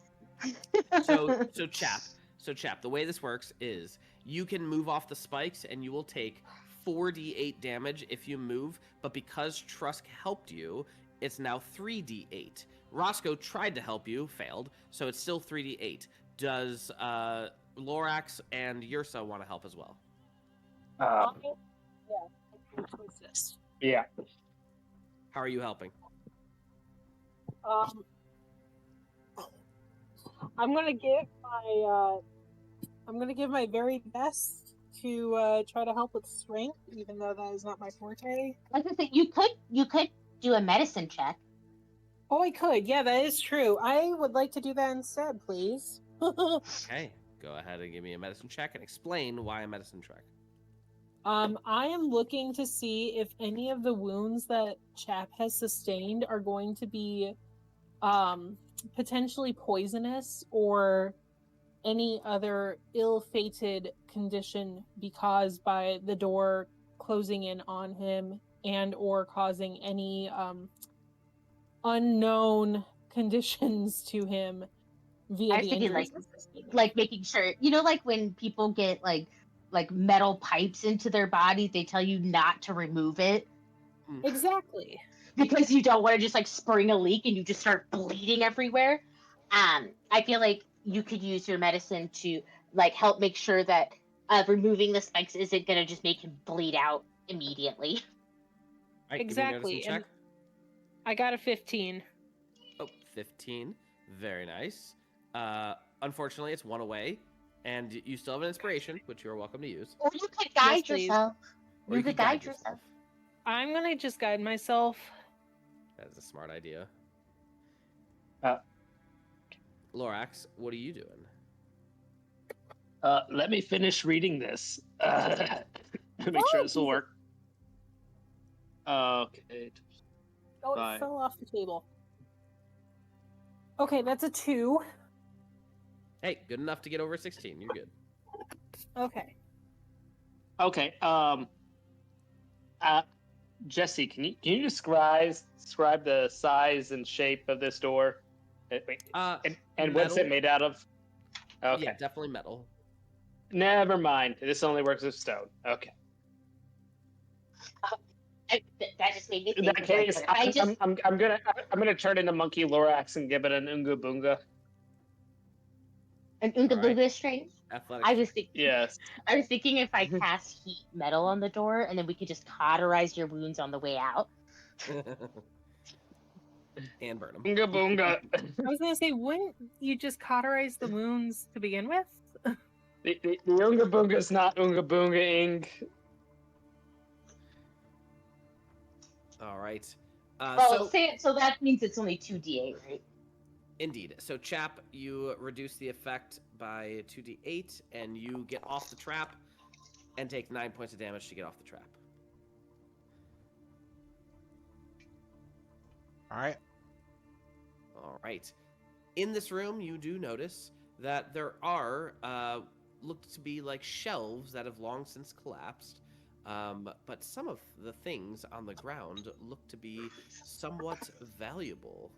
So Chap, the way this works is you can move off the spikes and you will take 4d8 damage if you move, but because Trusk helped you, it's now 3d8. Roscoe tried to help you, failed, so it's still 3d8. Does Lorax and Yersa want to help as well? Yeah. How are you helping? I'm gonna give my very best to try to help with strength, even though that is not my forte? Like I said, you could do a medicine check. Oh, I could. Yeah, that is true. I would like to do that instead, please. Okay, go ahead and give me a medicine check and explain why a medicine check. I am looking to see if any of the wounds that Chap has sustained are going to be potentially poisonous or any other ill-fated condition caused by the door closing in on him and or causing any unknown conditions to him via I was the thinking injuries he sustained. like making sure, like when people get like metal pipes into their body, they tell you not to remove it Exactly. because you don't want to just like spring a leak and you just start bleeding everywhere. I feel like you could use your medicine to like help make sure that removing the spikes isn't gonna just make him bleed out immediately. All right, Exactly, give me a medicine and check. I got a 15. Oh, 15. Very nice. Unfortunately, it's one away, and you still have an inspiration, which you're welcome to use. Or you could guide please. yourself. Or You could guide yourself. yourself. I'm gonna just guide myself. That is a smart idea. Uh. Lorax, what are you doing? Let me finish reading this. To make sure this will work. Okay. Oh, Bye. it fell off the table. Okay, that's a 2. Hey, good enough to get over 16. You're good. Okay. Okay. Jesse, can you describe the size and shape of this door? And what's it metal. made out of? Okay. Yeah, definitely metal. Never mind. This only works with stone. Okay. That just made me In think. that case, like, I just I'm gonna turn into Monkey Lorax and give it an Unga Boonga. an Oonga Alright. Boonga strength. Athletic. I was thinking. Yes. I was thinking if I cast heat metal on the door, and then we could just cauterize your wounds on the way out. And burn them. Unga Boonga. I was gonna say, wouldn't you just cauterize the wounds to begin with? The Unga Boonga's not Unga Boonga-ing. All right. So that means it's only 2d8, right? Indeed. So, Chap, you reduce the effect by 2d8, and you get off the trap and take 9 points of damage to get off the trap. All right. All right. In this room, you do notice that there are look to be like shelves that have long since collapsed. But some of the things on the ground look to be somewhat valuable.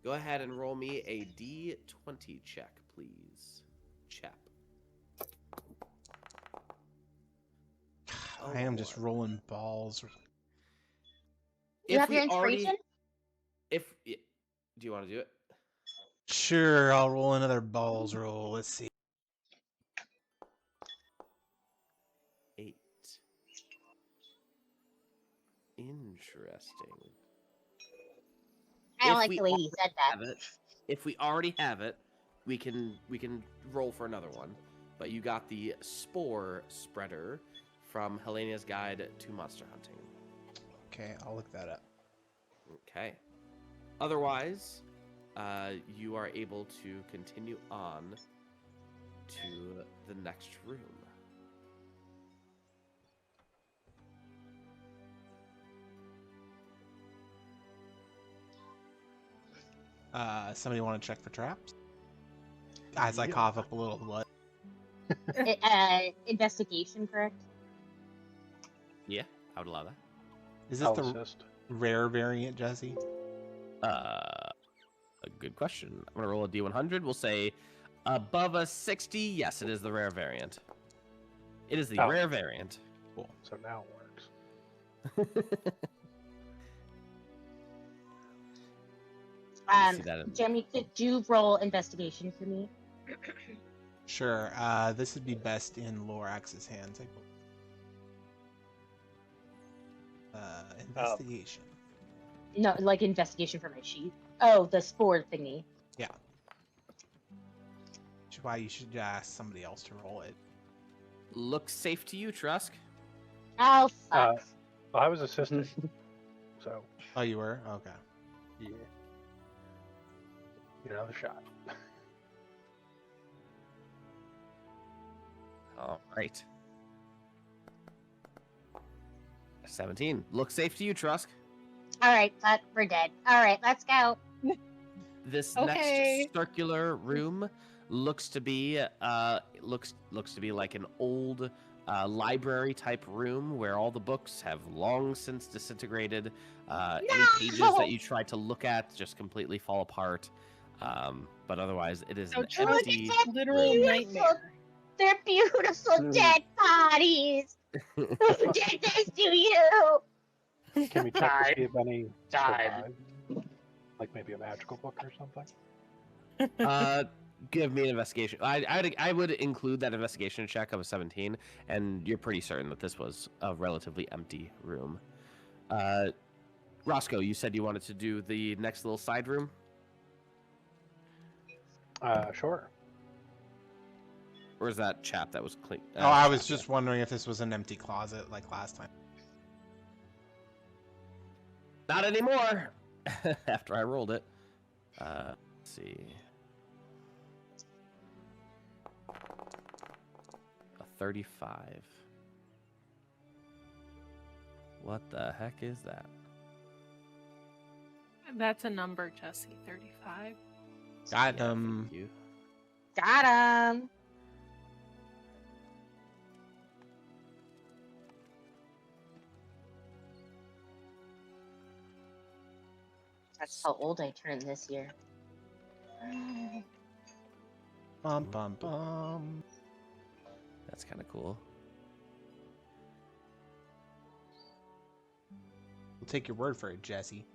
Go ahead and roll me a D20 check, please. Chap. I am just rolling balls. You have your inspiration? Do you want to do it? Sure, I'll roll another balls roll. Let's see. 8. Interesting. I don't If like we the way he said that. If we already have it, we can roll for another one. But you got the Spore Spreader from Helena's Guide to Monster Hunting. Okay, I'll look that up. Okay. Otherwise, you are able to continue on to the next room. Somebody want to check for traps? As I cough up a little blood. Investigation, correct? Yeah, I would allow that. Is this I'll the assist. rare variant, Jesse? A good question. I'm gonna roll a D100. We'll say above a 60. Yes, it is the rare variant. It is the Oh. rare variant. Cool. So now it works. See that in- Jeremy, could you roll investigation for me? Sure. This would be best in Lorax's hands, I believe. Investigation. No, like investigation for my sheet. Oh, the spore thingy. Yeah. why you should ask somebody else to roll it. Looks safe to you, Trusk. Oh, fuck. I was assisting, so Oh, you were? Okay. yeah. Get another shot. All right. 17. Looks safe to you, Trusk. All right, but we're dead. All right, let's go. This Okay. next circular room looks to be looks to be like an old library type room where all the books have long since disintegrated. Any pages that you try to look at just completely fall apart. But otherwise, it is So an Trusk empty is a literal room. nightmare. They're beautiful dead bodies. Who did this to you? Can we check to Died. see if any Died. survived? Like maybe a magical book or something? Give me an investigation. I would include that investigation check of a 17, and you're pretty certain that this was a relatively empty room. Roscoe, you said you wanted to do the next little side room? Sure. Or is that Chap that was clean? Oh, I was Chap, just wondering if this was an empty closet like last time. Not anymore! After I rolled it. Let's see. A 35. What the heck is that? That's a number, Jesse. 35. Got Yeah, him. thank you. Got him. That's how old I turned this year. Bum bum bum. That's kind of cool. We'll take your word for it, Jesse.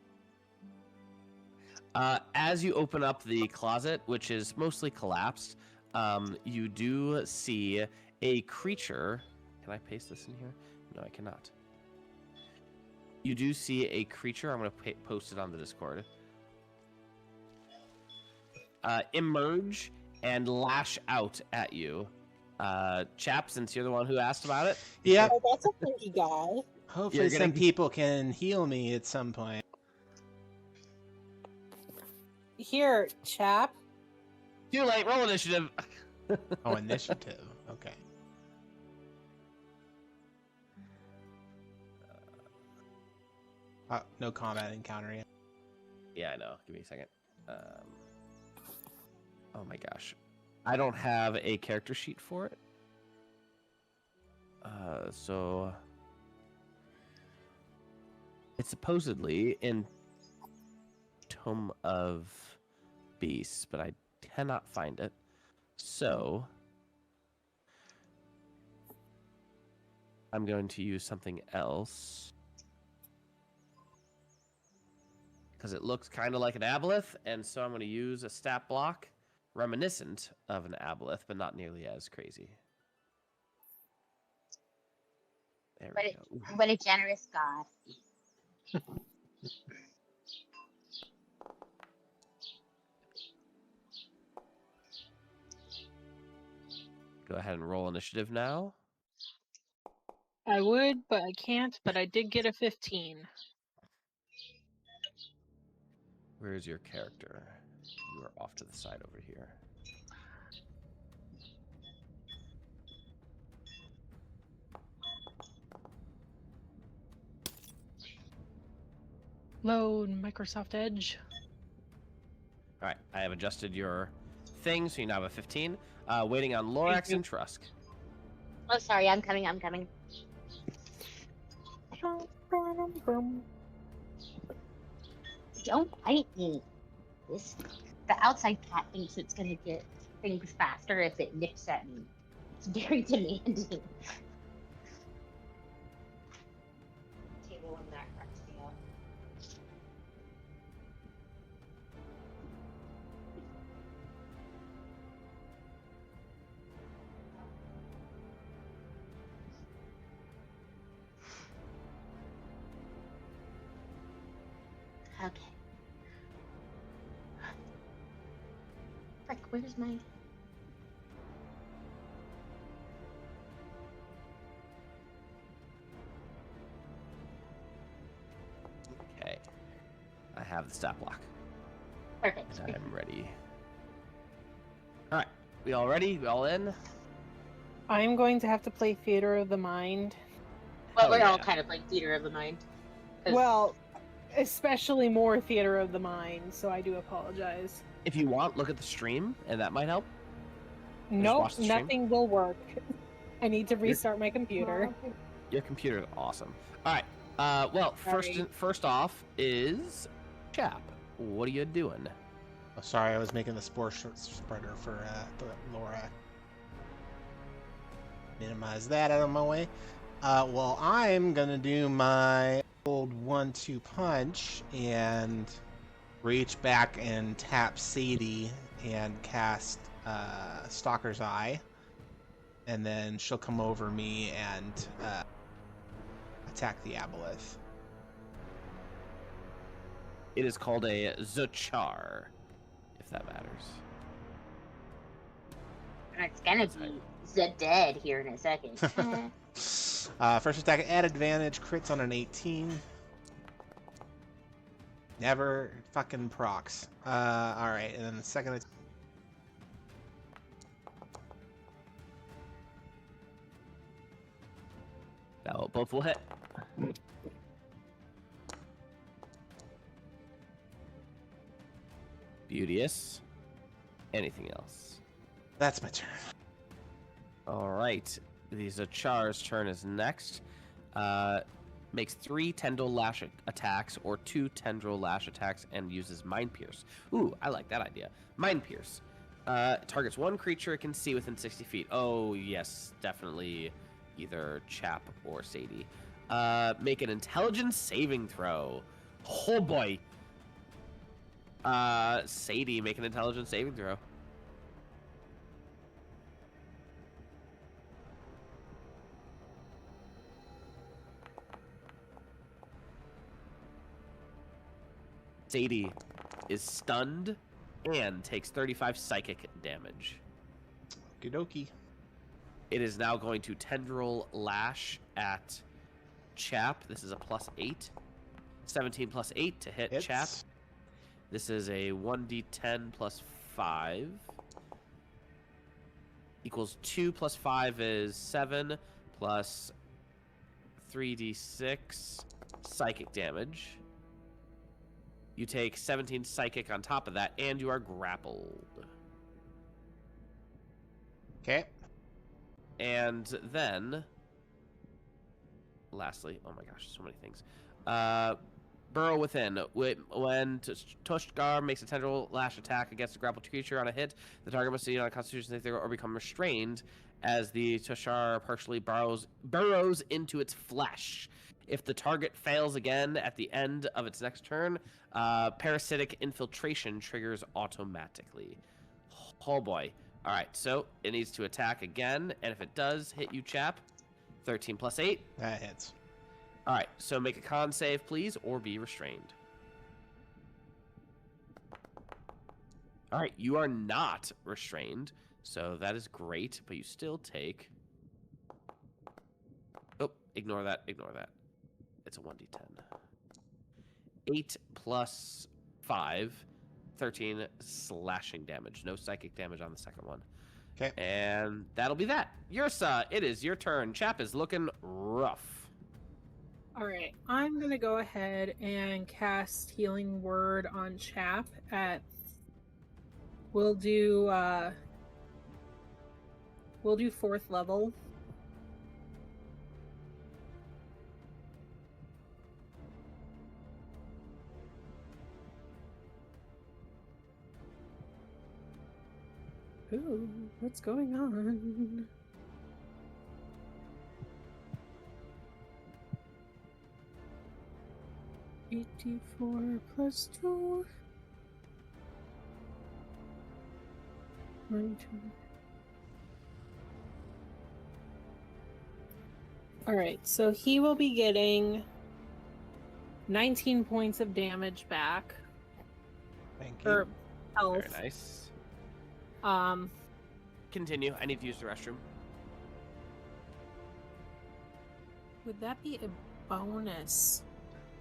As you open up the closet, which is mostly collapsed, you do see a creature. Can I paste this in here? No, I cannot. You do see a creature. I'm going to post it on the Discord. Emerge and lash out at you. Chap, since you're the one who asked about it. Yep. Oh, that's a funky guy. Hopefully You're some gonna- people can heal me at some point. Here, chap. Too late. Roll initiative. Oh, initiative. Okay. No combat encounter yet. Yeah, I know. Give me a second. Oh my gosh. I don't have a character sheet for it. So it's supposedly in Tome of Beasts, but I cannot find it. So I'm going to use something else. Because it looks kind of like an aboleth, and so I'm going to use a stat block reminiscent of an aboleth, but not nearly as crazy. There we go. Ooh. What a generous god. Go ahead and roll initiative now. I would, but I can't. But I did get a 15. Where is your character? You are off to the side over here. Load Microsoft Edge. All right, I have adjusted your thing, so you now have a 15. Waiting on Lorax and Trusk. Oh, sorry, I'm coming. Don't bite me. The outside cat thinks it's gonna get things faster if it nips at me. It's very demanding. Table when that cracks me up. Okay. Frick, where's my... stat block. Perfect. I'm ready. All right, we all ready? We all in? I'm going to have to play Theater of the Mind. Well, Hell we're all yeah. kind of like theater of the mind. 'Cause- Well, especially more Theater of the Mind, so I do apologize. If you want, look at the stream, and that might help. Nope, watch the stream? nothing will work. I need to restart my computer. Your computer is awesome. All right. Well, Sorry. first off is Chap. What are you doing? Oh, sorry, I was making the spore spreader for Laura. Minimize that out of my way. Well, I'm gonna do my old 1-2 punch and reach back and tap Sadie and cast Stalker's Eye, and then she'll come over me and attack the aboleth. It is called a Zachar, if that matters. And it's gonna be the dead here in a second. First attack at advantage, crits on an 18. Never fucking procs. Alright, and then the second attack. Both will hit. Beauteous. Anything else? That's my turn. All right. The Zachar's turn is next. Makes 3 Tendril Lash attacks or 2 Tendril Lash attacks and uses Mind Pierce. Ooh, I like that idea. Mind Pierce. Targets one creature it can see within 60 feet. Oh, yes, definitely either Chap or Sadie. Make an intelligence saving throw. Oh, boy. Sadie, make an intelligence saving throw. Sadie is stunned and takes 35 psychic damage. Okie dokie. It is now going to Tendril Lash at Chap. This is a +8. 17 + 8 to hit Hits. Chap. This is a 1d10 + 5. Equals 2 + 5 is 7 plus 3d6 psychic damage. You take 17 psychic on top of that, and you are grappled. Okay. And then, lastly, oh my gosh, so many things. Burrow Within. When Tushgar makes a Tendril Lash attack against a grappled creature on a hit, the target must succeed on a Constitution saving throw or become restrained as the Tushar partially burrows into its flesh. If the target fails again at the end of its next turn, Parasitic Infiltration triggers automatically. Oh boy. Alright, so it needs to attack again, and if it does hit you, Chap, 13 + 8. That hits. Alright, so make a con save, please, or be restrained. Alright, you are not restrained, so that is great, but you still take... Oh, ignore that, ignore that. It's a 1d10. 8 + 5, 13 slashing damage. No psychic damage on the second one. Okay. And that'll be that. Yersa, it is your turn. Chap is looking rough. Alright, I'm gonna go ahead and cast Healing Word on Chap at... We'll do 4th level. Ooh, what's going on? $84 + 2. 1, 2. Alright, so he will be getting 19 points of damage back. Thank you. Or health. Very nice. Continue. I need to use the restroom. Would that be a bonus?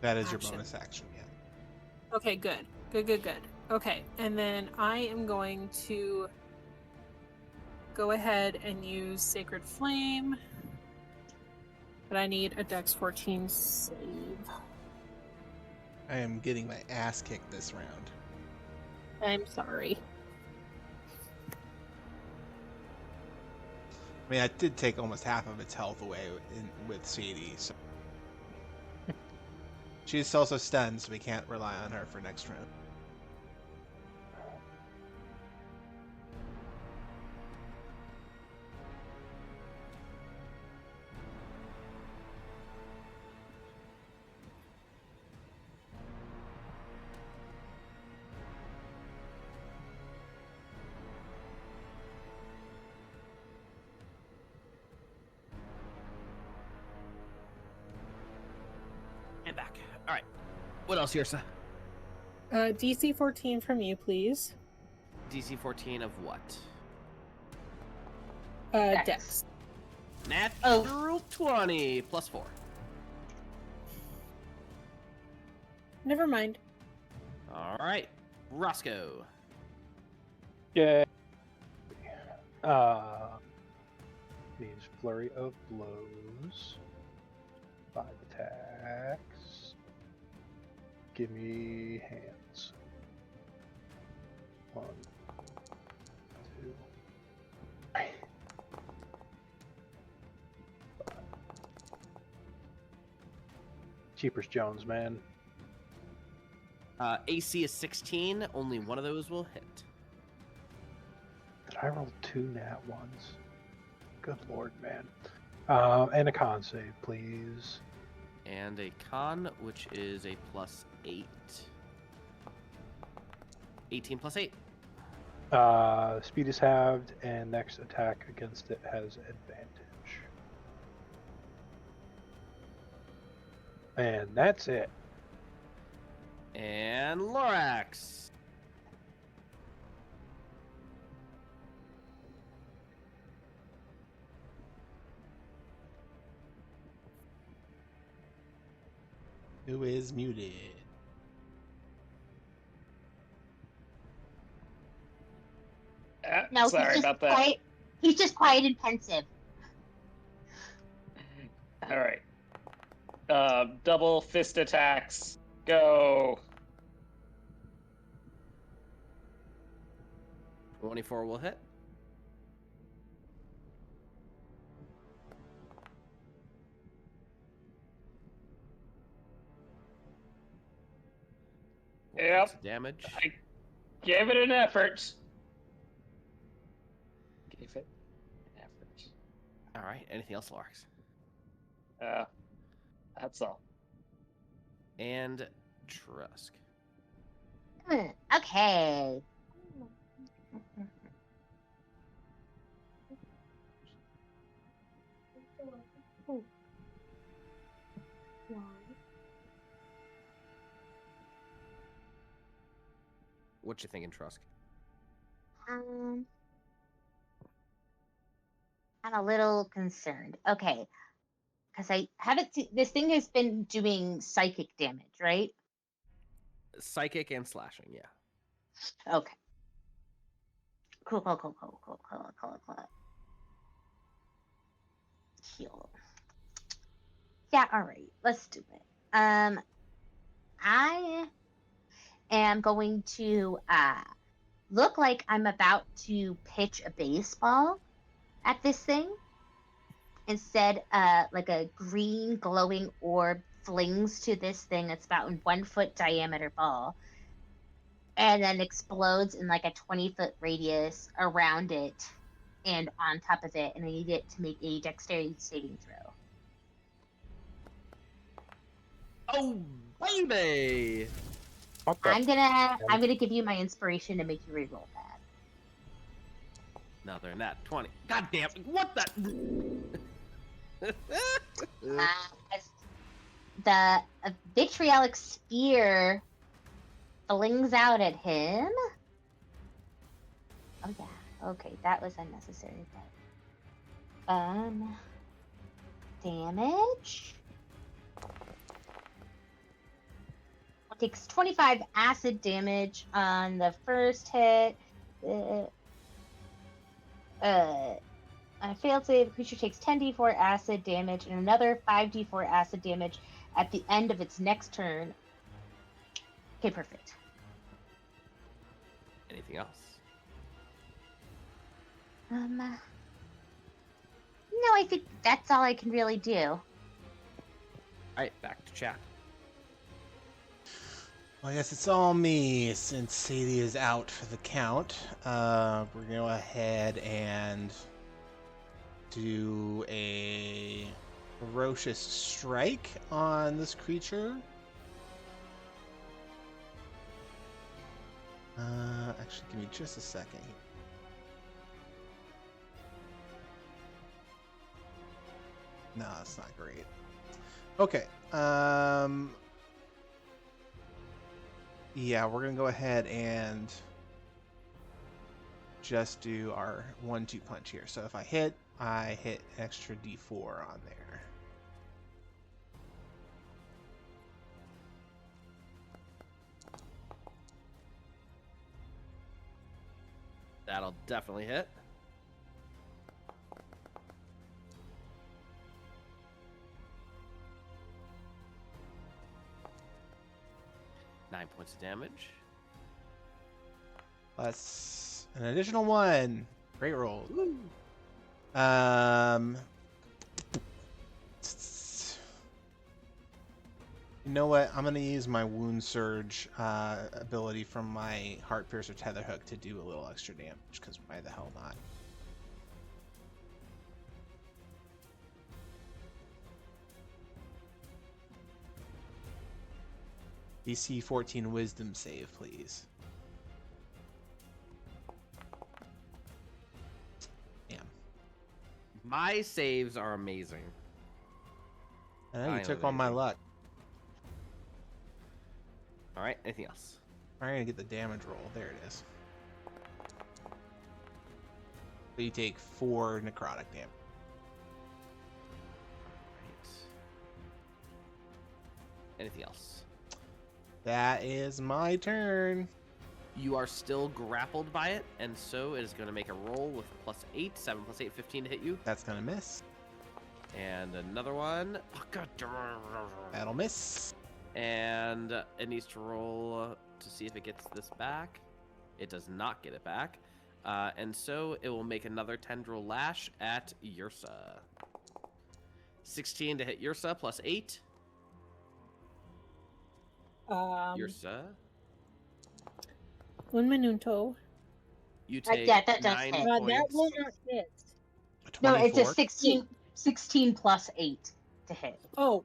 That is your Action. bonus action, yeah. Okay, good. Good. Okay, and then I am going to go ahead and use Sacred Flame. But I need a Dex 14 save. I am getting my ass kicked this round. I'm sorry. I mean, I did take almost half of its health away with Sadie, so she's also stunned, so we can't rely on her for next round. And back. All right. What else, Yersa? DC 14 from you, please. DC 14 of what? Dex. Natural 20 plus 4. Never mind. All right. Roscoe. Yeah. Means flurry of blows. 5 attacks. Give me hands. 1, 2, 3. 5. Cheapers Jones, man. AC is 16. Only one of those will hit. Did I roll 2 nat ones? Good lord, man. And a con save, please. And a con, which is a plus 8. 18 plus 8. Speed is halved, and next attack against it has advantage. And that's it. And Lorax. Who is muted? No, Sorry he's just about that. quiet. He's just quiet and pensive. All right. Double fist attacks. Go. 24 will hit. Yep. Points of damage. I gave it an effort. Gave it an effort. All right. Anything else, Lorax? That's all. And Trusk. Okay. What you thinking, Trusk? I'm a little concerned. Okay. Because I haven't seen this thing has been doing psychic damage, right? Psychic and slashing, yeah. Okay. Cool. Heal. Yeah, all right. Let's do it. I am going to look like I'm about to pitch a baseball at this thing. Instead, like a green glowing orb flings to this thing that's about a 1 foot diameter ball, and then explodes in like a 20-foot radius around it and on top of it, and I need it to make a dexterity saving throw. Oh, baby! What the? I'm gonna give you my inspiration to make you reroll that. No, they're not 20. God damn! What the? The vitriolic spear flings out at him. Oh yeah, okay, that was unnecessary. But damage. takes 25 acid damage on the first hit. On a failed save, the creature takes 10d4 acid damage and another 5d4 acid damage at the end of its next turn. Okay, perfect. Anything else? No, I think that's all I can really do. All right, back to Chap. Well, I guess it's all me since Sadie is out for the count. We're going to go ahead and do a ferocious strike on this creature. Actually, give me just a second. No, that's not great. Okay. Yeah, we're gonna go ahead and just do our 1-2 punch here. So if I hit an extra d4 on there. That'll definitely hit. Nine points of damage. Plus an additional 1. Great roll. Woo. You know what? I'm gonna use my Wound Surge ability from my Heart Piercer Tetherhook to do a little extra damage, because why the hell not? DC 14 Wisdom save, please. Damn. My saves are amazing. I know you I am took all my amazing. luck. All right, anything else? I'm gonna get the damage roll. There it is. So you take 4 necrotic damage. Right. Anything else? That is my turn. You are still grappled by it, and so it is going to make a roll with +8, 7 + 8, 15 to hit you. That's gonna miss. And another one. Oh, God. That'll miss. And it needs to roll to see if it gets this back. It does not get it back. And so it will make another Tendril Lash at Yersa. 16 to hit Yersa, +8. Yersa, Un minuto. you take yeah, that does 9 hit. That points. will not hit. No, it's a 24. 16 plus 8 to hit. Oh.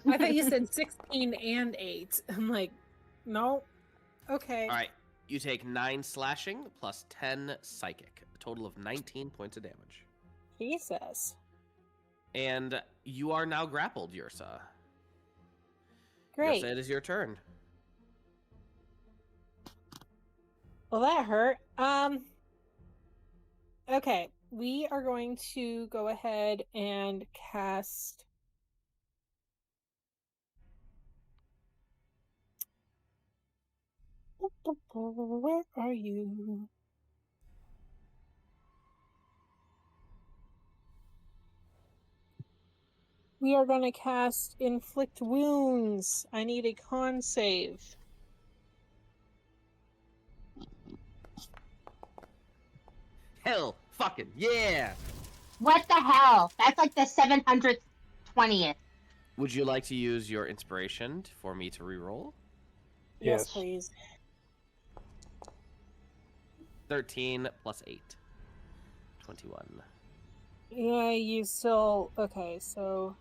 I thought you said 16 and 8. I'm like, no. Okay. All right, you take 9 slashing plus 10 psychic, a total of 19 points of damage. Jesus. And you are now grappled, Yersa. Great. Yersa, it is your turn. Well, that hurt. Okay, we are going to go ahead and cast. Where are you? We are going to cast Inflict Wounds. I need a con save. Hell, fucking yeah! What the hell? That's like the 720th. Would you like to use your inspiration for me to reroll? Yes, Yes. please. 13 plus 8. 21. Yeah, you still... Okay, so...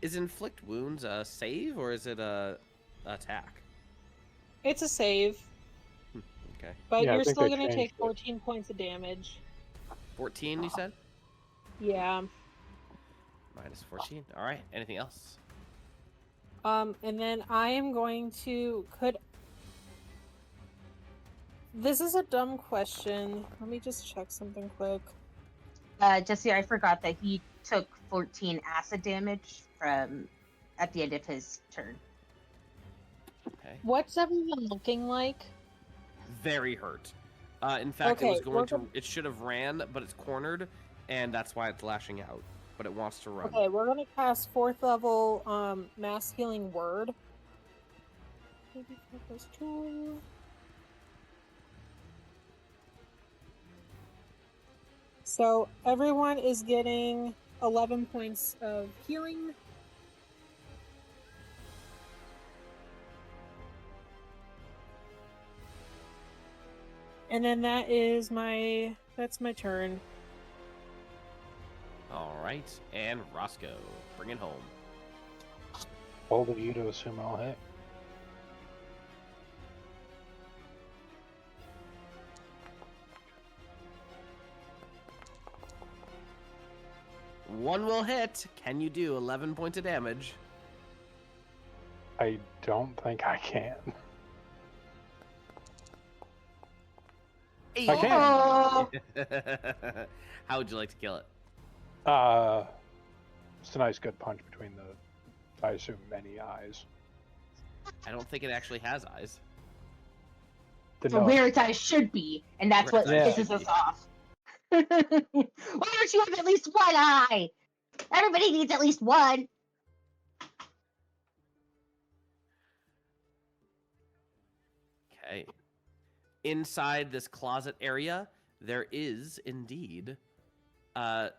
Is inflict wounds a save or is it a attack? It's a save, Okay. but Yeah, I you're think still they going to take changed it. 14 points of damage. 14, you said? Yeah. Minus 14. All right. Anything else? And then I am going to... This is a dumb question. Let me just check something quick. Jesse, I forgot that he took 14 acid damage from at the end of his turn. Okay. What's everyone looking like? Very hurt. In fact, it Okay, was going we're to. gonna- It should have ran, but it's cornered, and that's why it's lashing out. But it wants to run. Okay, we're gonna cast 4th level mass healing word. 2. So everyone is getting 11 points of healing. And then that's my turn. All right, and Roscoe, bring it home. Bold of you to assume I'll hit. One will hit. Can you do 11 points of damage? I don't think I can. I can. Oh, How would you like to kill it? It's a nice good punch between the, I assume, many eyes. I don't think it actually has eyes. The so nose. where its eyes should be, and that's what Where its pisses eyes us should off. Why don't you have at least one eye? Everybody needs at least one. Okay. Inside this closet area, there is indeed a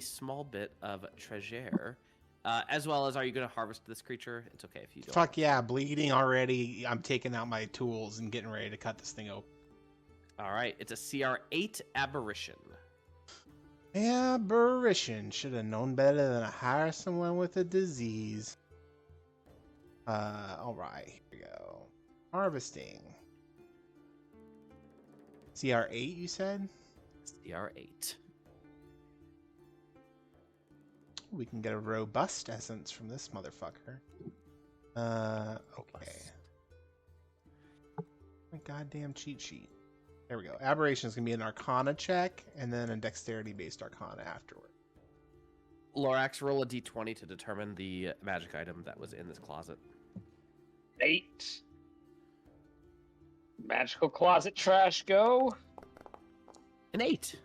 small bit of treasure. As well as, are you going to harvest this creature? It's okay if you don't. Fuck yeah, bleeding already. I'm taking out my tools and getting ready to cut this thing open. All right. It's a CR8 aberration. Aberration. Should have known better than to hire someone with a disease. Alright, here we go. Harvesting. CR8, you said? CR8. We can get a robust essence from this motherfucker. Okay. My goddamn cheat sheet. There we go. Aberration is going to be an Arcana check, and then a Dexterity-based Arcana afterward. Lorax, roll a d20 to determine the magic item that was in this closet. 8. Magical closet trash go. An 8.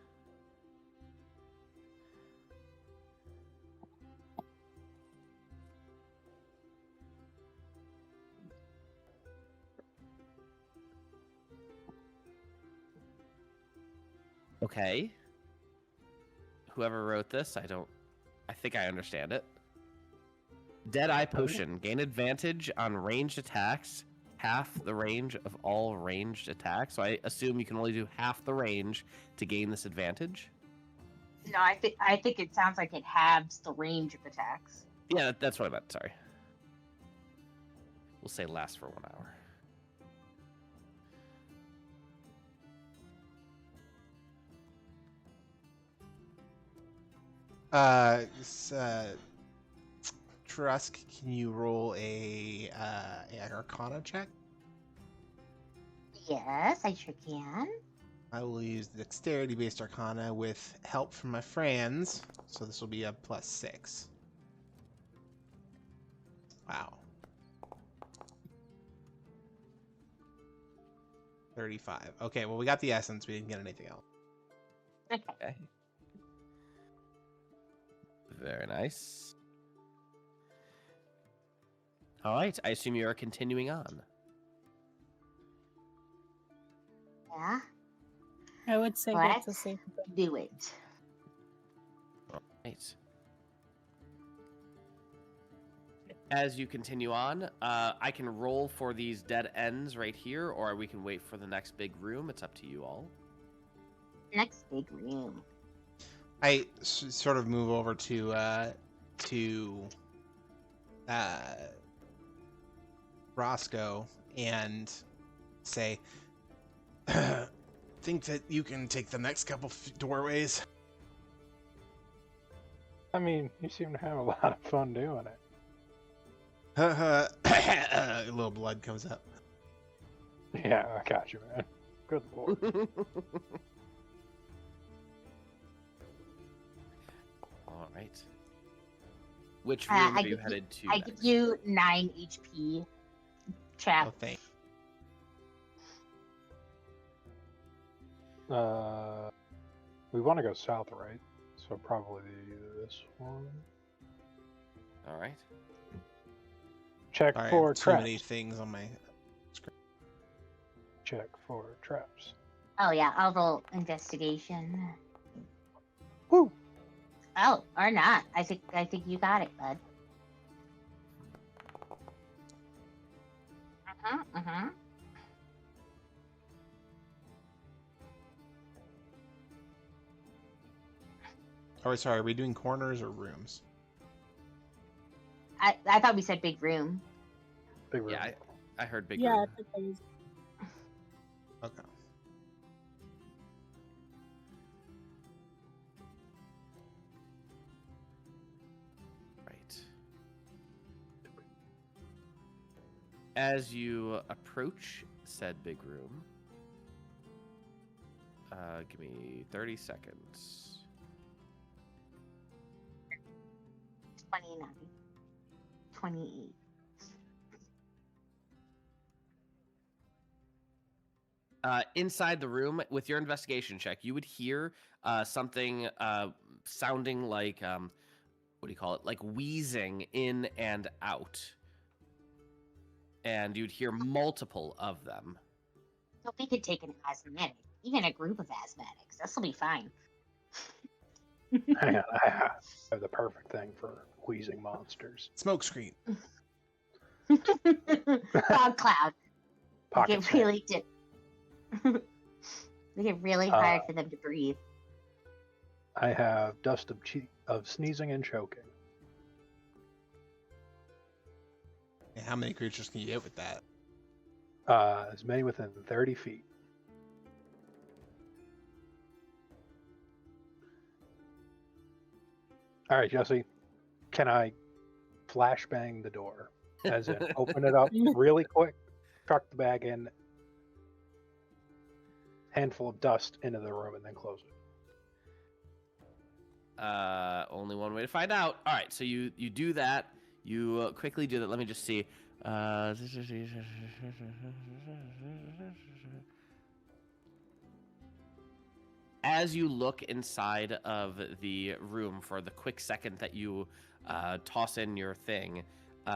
Okay. Whoever wrote this, I think I understand it. Deadeye Potion. Gain advantage on ranged attacks, half the range of all ranged attacks. So I assume you can only do half the range to gain this advantage. No, I think it sounds like it halves the range of attacks. Yeah, that's what I meant. Sorry. We'll say lasts for 1 hour. Trusk, can you roll a Arcana check? Yes, I sure can. I will use the Dexterity-based Arcana with help from my friends, so this will be a +6. Wow. 35. Okay, well, we got the essence. We didn't get anything else. Okay. Very nice. All right. I assume you are continuing on. Yeah, I would say Let's that's a safe bet. do it. All right. As you continue on, I can roll for these dead ends right here, or we can wait for the next big room. It's up to you all. Next big room. I sort of move over to Roscoe and say, think that you can take the next couple doorways? I mean, you seem to have a lot of fun doing it. A little blood comes up. Yeah, I got you, man. Good lord. All right. Which room I are you give headed to I next? give you 9 HP. Chap. Oh, thank. We want to go south, right? So probably this one. All right. Check Sorry, I for have too traps. many things on my screen. Check for traps. Oh yeah, I'll roll investigation. Woo! Oh, or not. I think you got it, bud. Uh-huh. Oh, sorry. Are we doing corners or rooms? I thought we said big room. Big room. Yeah, I heard big Yeah, room. I think that was Okay. Right. As you approach said big room, give me 30 seconds. 29. 28. Inside the room, with your investigation check, you would hear something sounding like, what do you call it? Like wheezing in and out. And you'd hear multiple of them. So we could take an asthmatic, even a group of asthmatics. This will be fine. Hang on, I have the perfect thing for wheezing monsters. Smoke screen. Fog cloud. Pocket Make it really make it really hard for them to breathe. I have dust of sneezing and choking. Yeah, how many creatures can you get with that? As many within 30 feet. All right, Jesse. Can I flashbang the door? As in, open it up really quick, chuck the bag in, handful of dust into the room, and then close it. Only one way to find out. All right, so you do that. You quickly do that. Let me just see. As you look inside of the room for the quick second that you toss in your thing,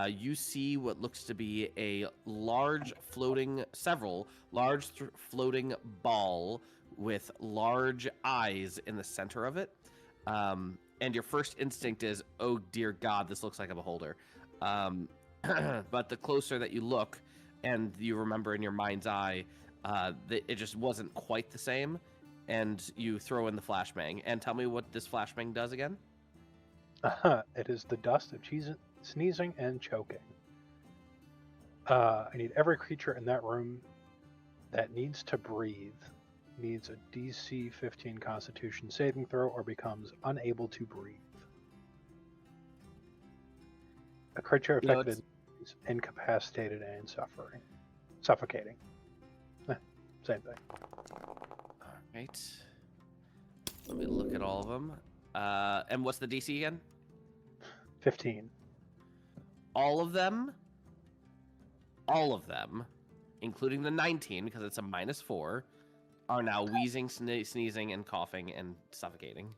you see what looks to be a several large floating ball with large eyes in the center of it. And your first instinct is, oh dear God, this looks like a beholder. But the closer that you look, and you remember in your mind's eye, it just wasn't quite the same. And you throw in the flashbang. And tell me what this flashbang does again. It is the dust of sneezing and choking. I need every creature in that room that needs to breathe needs a DC 15 Constitution saving throw or becomes unable to breathe. A creature affected is incapacitated and suffocating. Same thing. All right. Let me look at all of them. And what's the DC again? 15. All of them, including the 19, because it's a -4, are now wheezing, sneezing, and coughing and suffocating.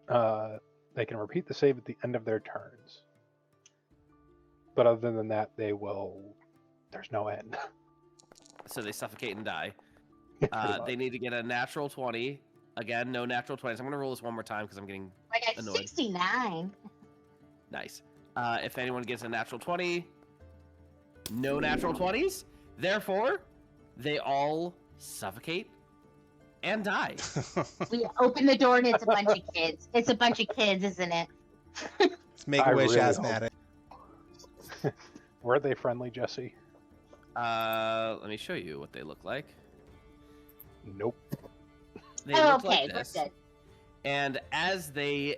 They can repeat the save at the end of their turns. But other than that, there's no end. So they suffocate and die. They need to get a natural 20. Again, no natural 20s. I'm going to roll this one more time because I'm getting I got annoyed. 69. Nice. If anyone gets a natural 20, no natural 20s. Therefore, they all suffocate and die. We open the door and it's a bunch of kids. It's a bunch of kids, isn't it? It's Make-A-Wish really asthmatic. Were they friendly, Jesse? Let me show you what they look like. Nope. They Oh, look okay, like we're this. good. And as they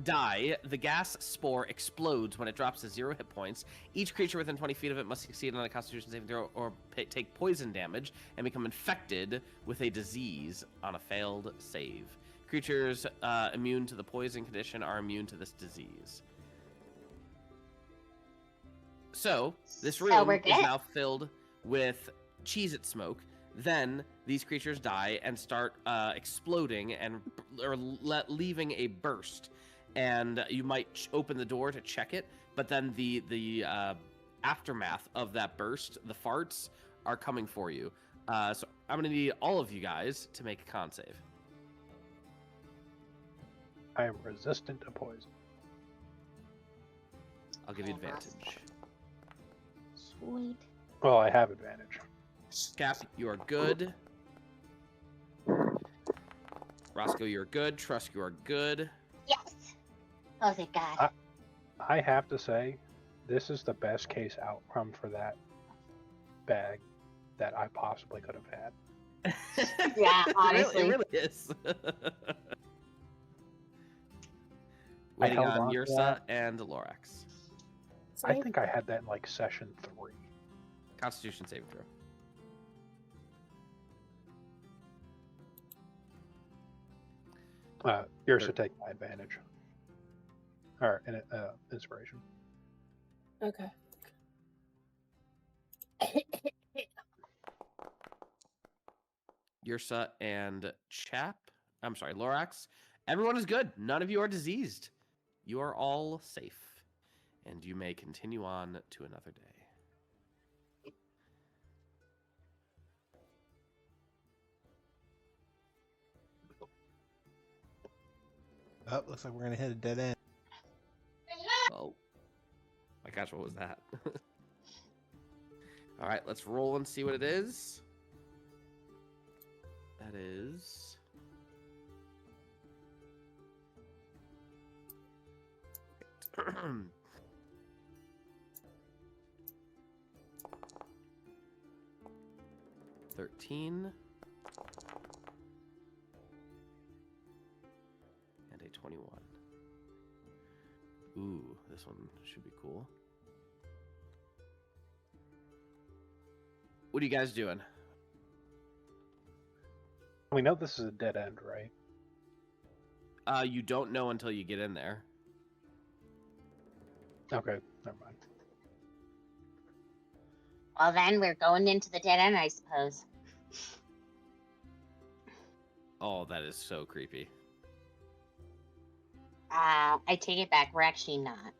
die, the gas spore explodes when it drops to 0 hit points. Each creature within 20 feet of it must succeed on a Constitution saving throw or take poison damage and become infected with a disease on a failed save. Creatures immune to the poison condition are immune to this disease. So, this So room we're is good. now filled with Cheez-It smoke. Then these creatures die and start exploding and leaving a burst. And you might open the door to check it, but then the aftermath of that burst, the farts, are coming for you. So I'm going to need all of you guys to make a con save. I am resistant to poison. I'll give you advantage. Sweet. Well, I have advantage. Cap, you are good. Roscoe, you're good. Trusk, you are good. Yes. Oh, thank God. I have to say, this is the best case outcome for that bag that I possibly could have had. Yeah, honestly. It really is. I Waiting held on on to Yersa that. and Lorax. I think I had that in like session 3. Constitution saving throw. Yersa take my advantage. Or inspiration. Okay. Yersa and Chap. I'm sorry, Lorax. Everyone is good. None of you are diseased. You are all safe. And you may continue on to another day. Oh, looks like we're gonna hit a dead end. Oh. My gosh, what was that? All right, let's roll and see what it is. That is... $13 and a 21. Ooh, this one should be cool. What are you guys doing? We know this is a dead end, right? You don't know until you get in there. Okay, never mind. Well, then we're going into the dead end, I suppose. Oh, that is so creepy. I take it back. We're actually not.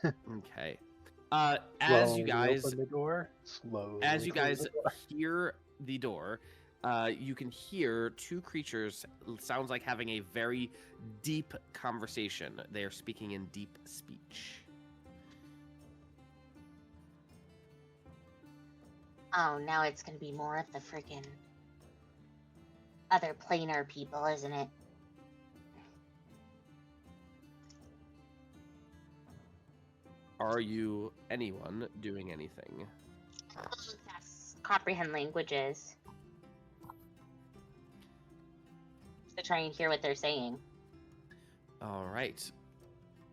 Okay. As you Slowly guys open the door. Slowly. As you close guys the door. hear the door, you can hear two creatures, sounds like having a very deep conversation. They are speaking in deep speech. Oh, now it's gonna be more of the freaking other planar people, isn't it? Are you anyone doing anything? Yes. Comprehend languages. To try and hear what they're saying. All right.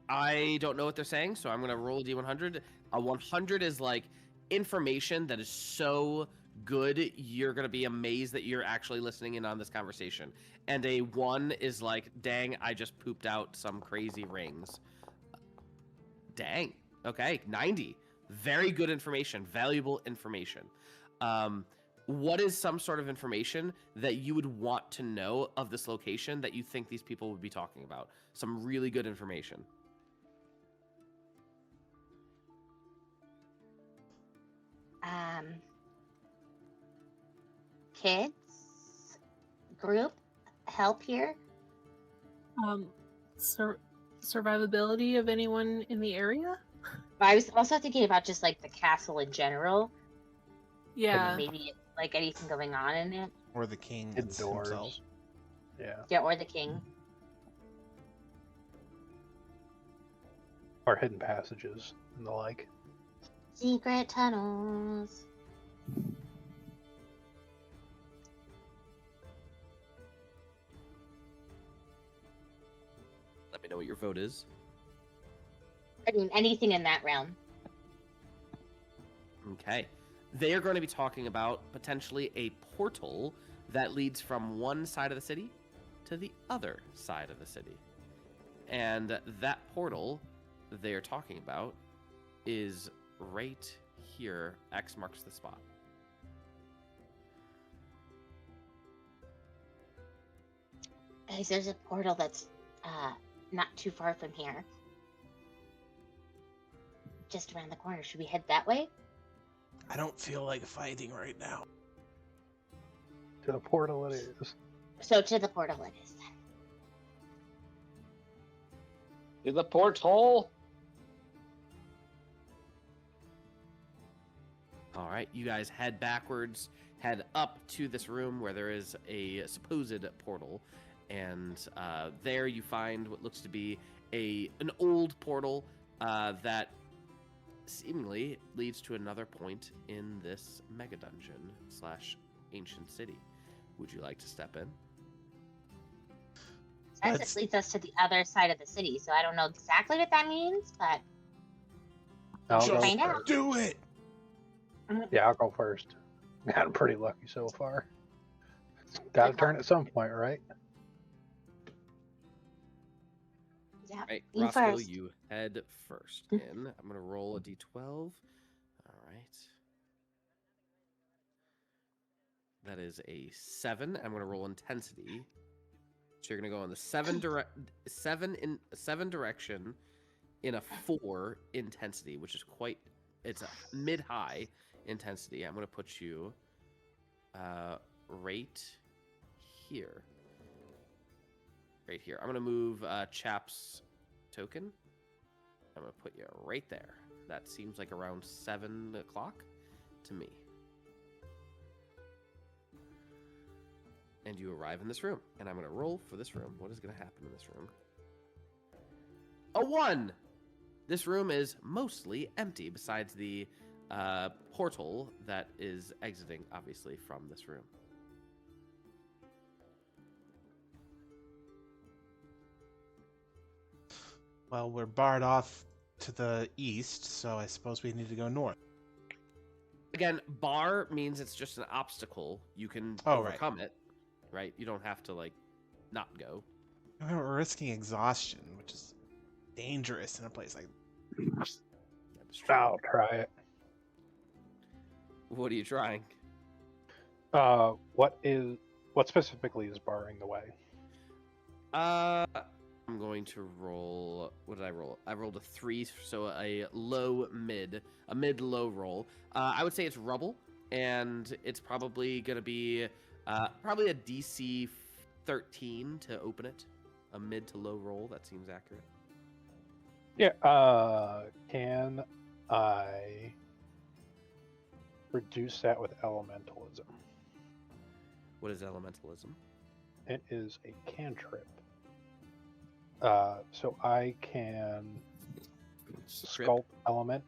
I don't know what they're saying, so I'm going to roll a D100. A 100 is like information that is so good, you're going to be amazed that you're actually listening in on this conversation. And a 1 is like, dang, I just pooped out some crazy rings. Dang. Okay, 90. Very good information, valuable information. What is some sort of information that you would want to know of this location that you think these people would be talking about? Some really good information. Kids group help here. Survivability of anyone in the area? I was also thinking about just like the castle in general. Yeah. Maybe like anything going on in it. Or the king Indoors. himself. Yeah. Yeah, or the king. Or hidden passages and the like. Secret tunnels. Let me know what your vote is. I mean, anything in that realm. Okay. They are going to be talking about potentially a portal that leads from one side of the city to the other side of the city. And that portal they're talking about is right here. X marks the spot. Guys, there's a portal that's not too far from here. Just around the corner. Should we head that way? I don't feel like fighting right now. To the portal it is. So to the portal it is then. To the porthole. All right, you guys head backwards, head up to this room where there is a supposed portal, and there you find what looks to be an old portal that seemingly leads to another point in this mega dungeon / ancient city. Would you like to step in? Says it leads us to the other side of the city, so I don't know exactly what that means, but I'll Just go find out. first. do it! Yeah, I'll go first. Gotten pretty lucky so far. Got to turn at some point, right? yeah. Right, You Roscoe, first. you head first in. I'm going to roll a d12. All right. That is a 7. I'm going to roll intensity. So you're going to go in the 7 direction in a 4 intensity, which is it's a mid-high intensity. I'm going to put you right here. Right here. I'm going to move Chap's token. I'm going to put you right there. That seems like around 7 o'clock to me. And you arrive in this room. And I'm going to roll for this room. What is going to happen in this room? A 1! This room is mostly empty besides the portal that is exiting, obviously, from this room. Well, we're barred off to the east, so I suppose we need to go north. Again, bar means it's just an obstacle. You can Oh, right. overcome it, right? You don't have to, not go. We're risking exhaustion, which is dangerous in a place like That is true. I'll try it. What are you trying? What specifically is barring the way? I'm going to roll. What did I roll? I rolled a 3, so a mid-low roll. I would say it's rubble, and it's probably going to be probably a DC 13 to open it. A mid to low roll. That seems accurate. Yeah. Can I reduce that with elementalism? What is elementalism? It is a cantrip. So I can sculpt element.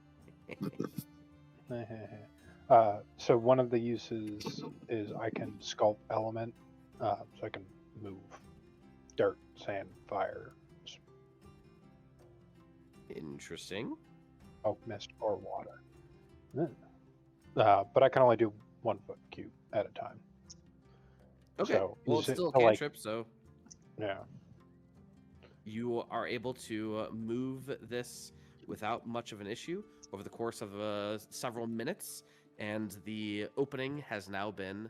So one of the uses is I can sculpt element, so I can move dirt, sand, fire, Interesting. smoke, mist, or water. But I can only do 1 foot cube at a time. Okay. So well, use it's still a it to, cantrip, so Yeah. you are able to move this without much of an issue over the course of several minutes, and the opening has now been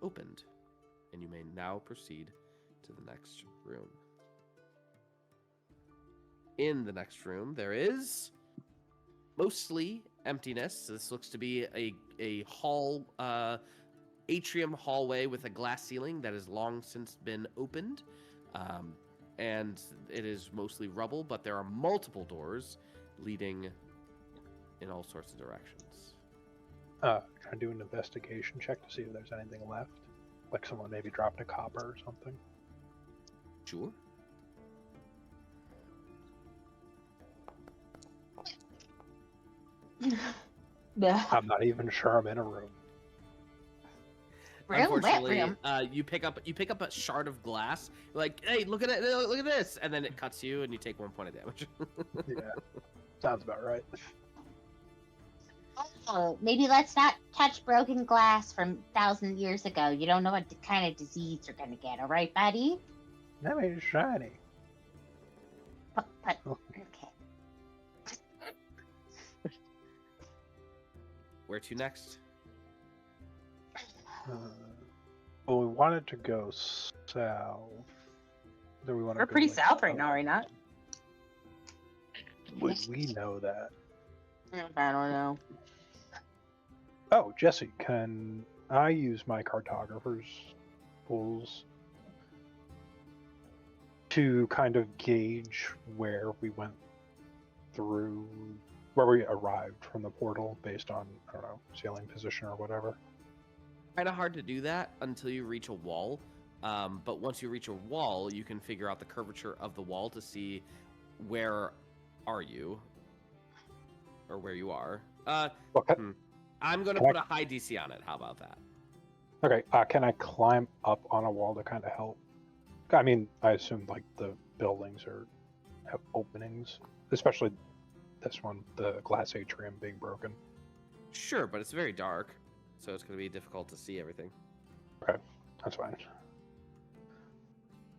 opened, and you may now proceed to the next room. In the next room, there is mostly emptiness. This looks to be a hall, atrium hallway with a glass ceiling that has long since been opened. And it is mostly rubble, but there are multiple doors leading in all sorts of directions. Can I do an investigation check to see if there's anything left? Like someone maybe dropped a copper or something? Sure. I'm not even sure I'm in a room. Room? What Unfortunately, room? you pick up a shard of glass. You're like, hey, look at it! Look at this! And then it cuts you, and you take 1 point of damage. Yeah, sounds about right. Oh, maybe let's not touch broken glass from 1,000 years ago. You don't know what kind of disease you're gonna get, all right, buddy? That means shiny. But okay. Where to next? Well, we wanted to go south. Do we want to We're go pretty like, south right now, are we not? We know that. I don't know. Oh, Jesse, can I use my cartographer's tools to kind of gauge where we went through, where we arrived from the portal based on, I don't know, sailing position or whatever? Kind of hard to do that until you reach a wall. But once you reach a wall, you can figure out the curvature of the wall to see where are you or where you are. Okay. I'm going to Can I- put a high DC on it. How about that? Okay, can I climb up on a wall to kind of help? I mean, I assume like the buildings have openings, especially this one, the glass atrium being broken. Sure, but it's very dark, so it's going to be difficult to see everything. Okay, that's fine.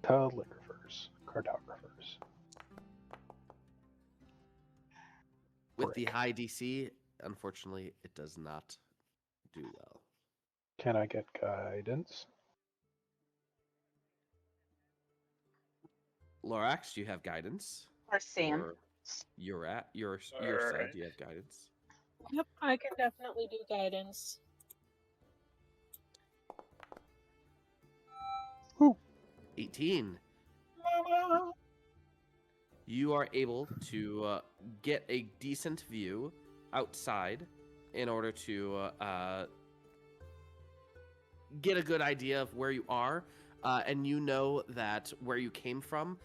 Calligraphers, cartographers. With the Frick. high DC, unfortunately, it does not do well. Can I get guidance? Lorax, do you have guidance? Or Sam. Or you're at your side. Alright. Do you have guidance? Yep, I can definitely do guidance. 18. You are able to get a decent view outside in order to get a good idea of where you are, and you know that where you came from.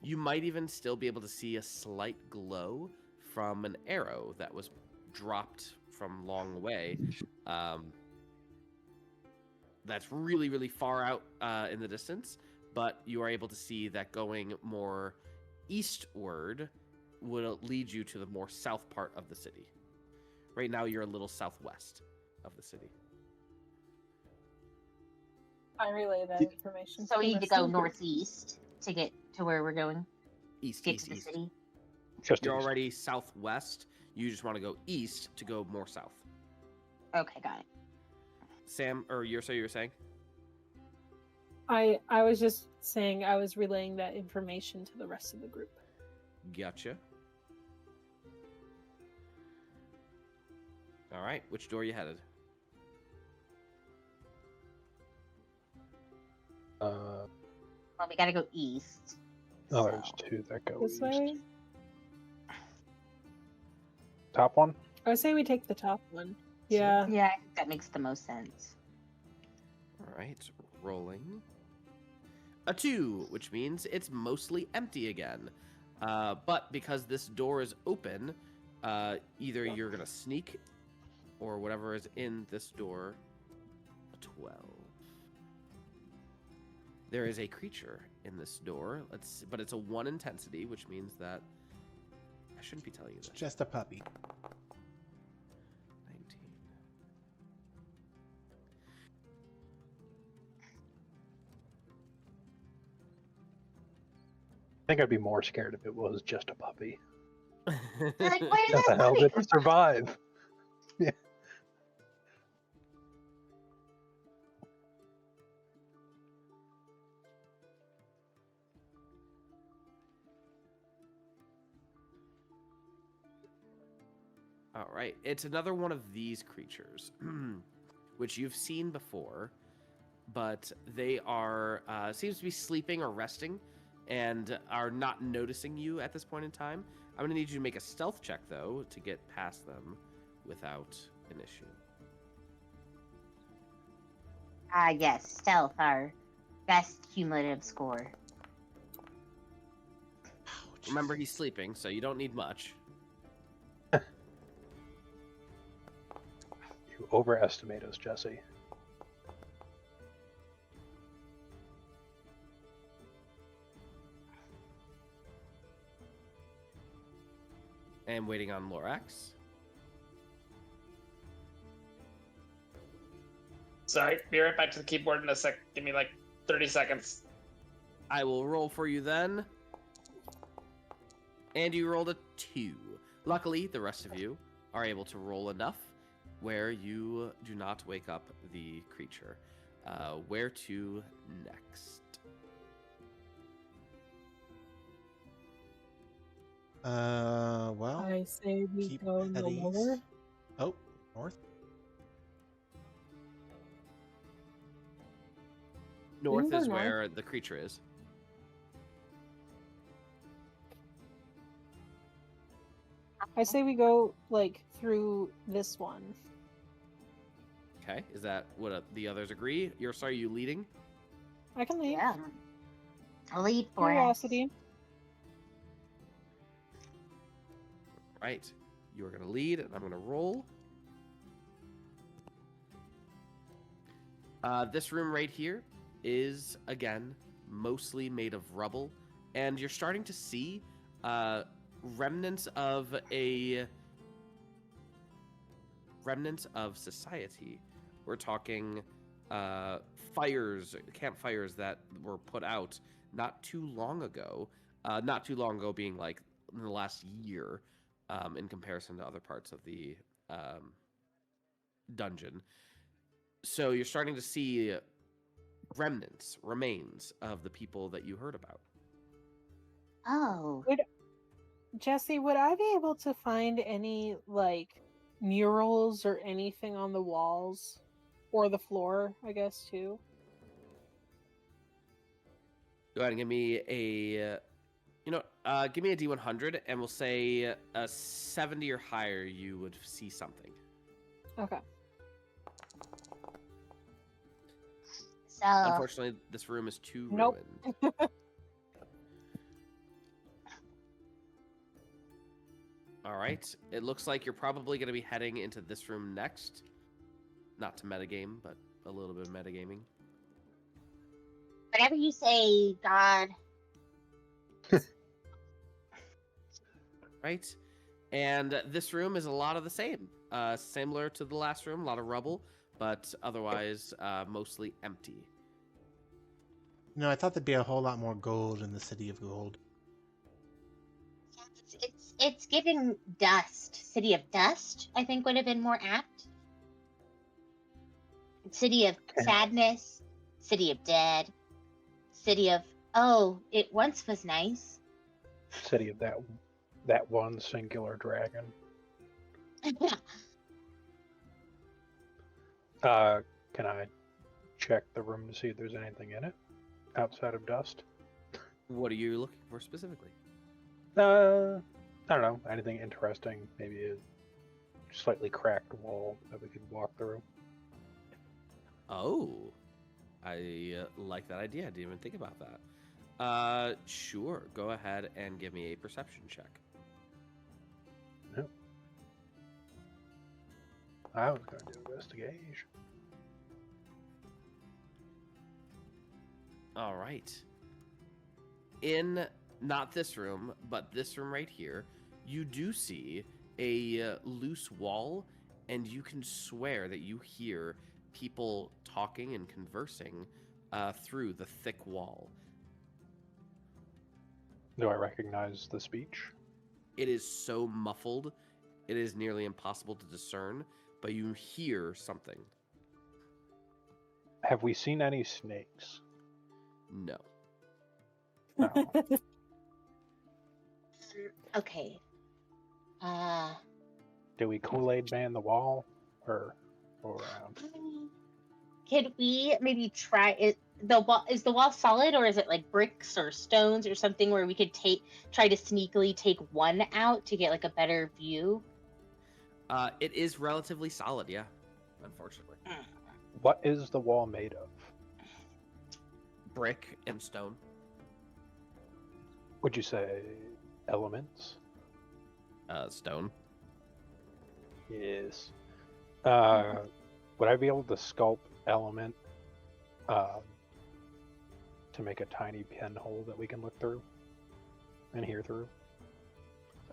You might even still be able to see a slight glow from an arrow that was dropped from long away. That's really, really far out in the distance, but you are able to see that going more eastward will lead you to the more south part of the city. Right now, you're a little southwest of the city. I relay that information. So the we need to rest go of the group. northeast to get to where we're going. East, Get east, to the east. city. Just You're east. already southwest. You just want to go east to go more south. Okay, got it. Sam, or Yersa, you were saying? I was just saying I was relaying that information to the rest of the group. Gotcha. All right, which door are you headed? Well, we gotta go east. Oh, so- there's two that go This east. way? Top one? I would say we take the top one. Yeah. Yeah, I think that makes the most sense. All right, rolling. A 2, which means it's mostly empty again. But because this door is open, either you're going to sneak or whatever is in this door. A 12. There is a creature in this door. But it's a 1 intensity, which means that I shouldn't be telling you It's this. just a puppy. 19. I think I'd be more scared if it was just a puppy. You're like, where How is the that hell puppy? did it survive? Yeah. All right, it's another one of these creatures, which you've seen before, but they are seems to be sleeping or resting, and are not noticing you at this point in time. I'm gonna need you to make a stealth check though to get past them without an issue. Yes, stealth, our best cumulative score. Remember, he's sleeping, so you don't need much. You overestimate us, Jesse. And waiting on Lorax. Sorry, be right back to the keyboard in a sec. Give me like 30 seconds. I will roll for you then. And you rolled a 2. Luckily, the rest of you are able to roll enough where you do not wake up the creature. Where to next? Well, I say we keep go no heading lower. east. Oh, north. North go is north. where the creature is. I say we go like through this one. Okay, is that what the others agree? Are you leading? I can leave. Yeah. I'll lead for Curiosity. Right. You are going to lead, and I'm going to roll. This room right here is, again, mostly made of rubble, and you're starting to see remnants of society. We're talking campfires that were put out not too long ago. Not too long ago being like in the last year, in comparison to other parts of the dungeon. So you're starting to see remains of the people that you heard about. Oh. Jesse, would I be able to find any like murals or anything on the walls or the floor, I guess, too? Go ahead and give me a give me a D100, and we'll say a 70 or higher you would see something. Okay. So Unfortunately, this room is too Nope. ruined. All right. It looks like you're probably going to be heading into this room next. Not to metagame, but a little bit of metagaming. whatever you say, God. Right? And this room is a lot of the same. Similar to the last room, a lot of rubble, but otherwise mostly empty. No, I thought there'd be a whole lot more gold in the City of Gold. It's giving dust. City of Dust, I think, would have been more apt. City of Sadness, City of Dead, City of Oh, it once was nice. City of that one singular dragon. Can I check the room to see if there's anything in it outside of dust? What are you looking for specifically? I don't know. Anything interesting? Maybe a slightly cracked wall that we could walk through. Oh, I like that idea. I didn't even think about that. Sure. Go ahead and give me a perception check. Yep. I was going to do investigation. All right. In not this room, but this room right here, you do see a loose wall, and you can swear that you hear people talking and conversing through the thick wall. Do I recognize the speech? It is so muffled, it is nearly impossible to discern, but you hear something. Have we seen any snakes? No. No. Okay. Do we Kool-Aid man the wall or around? Could we maybe try it? The wall is the wall solid, or is it like bricks or stones or something where we could try to sneakily take one out to get like a better view? It is relatively solid, yeah. Unfortunately, What is the wall made of? brick and stone. Would you say elements? Stone. Yes. Would I be able to sculpt element to make a tiny pinhole that we can look through and hear through?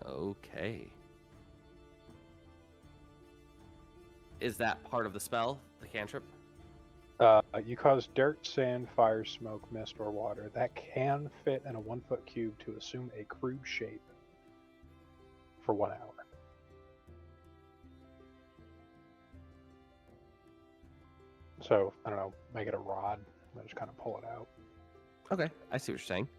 Okay. Is that part of the spell, the cantrip? You cause dirt, sand, fire, smoke, mist, or water that can fit in a 1-foot cube to assume a crude shape for 1 hour. So, I don't know, make it a rod and just kind of pull it out. Okay, I see what you're saying.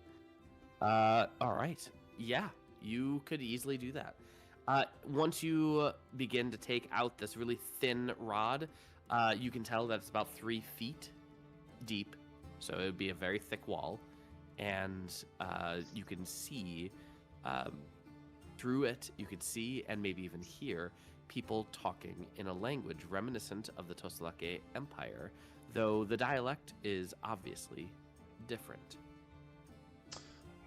All right. Yeah, you could easily do that. Once you begin to take out this really thin rod, you can tell that it's about 3 feet deep, so it would be a very thick wall, and you can see through it. You could see and maybe even hear people talking in a language reminiscent of the Tosalake Empire, though the dialect is obviously different.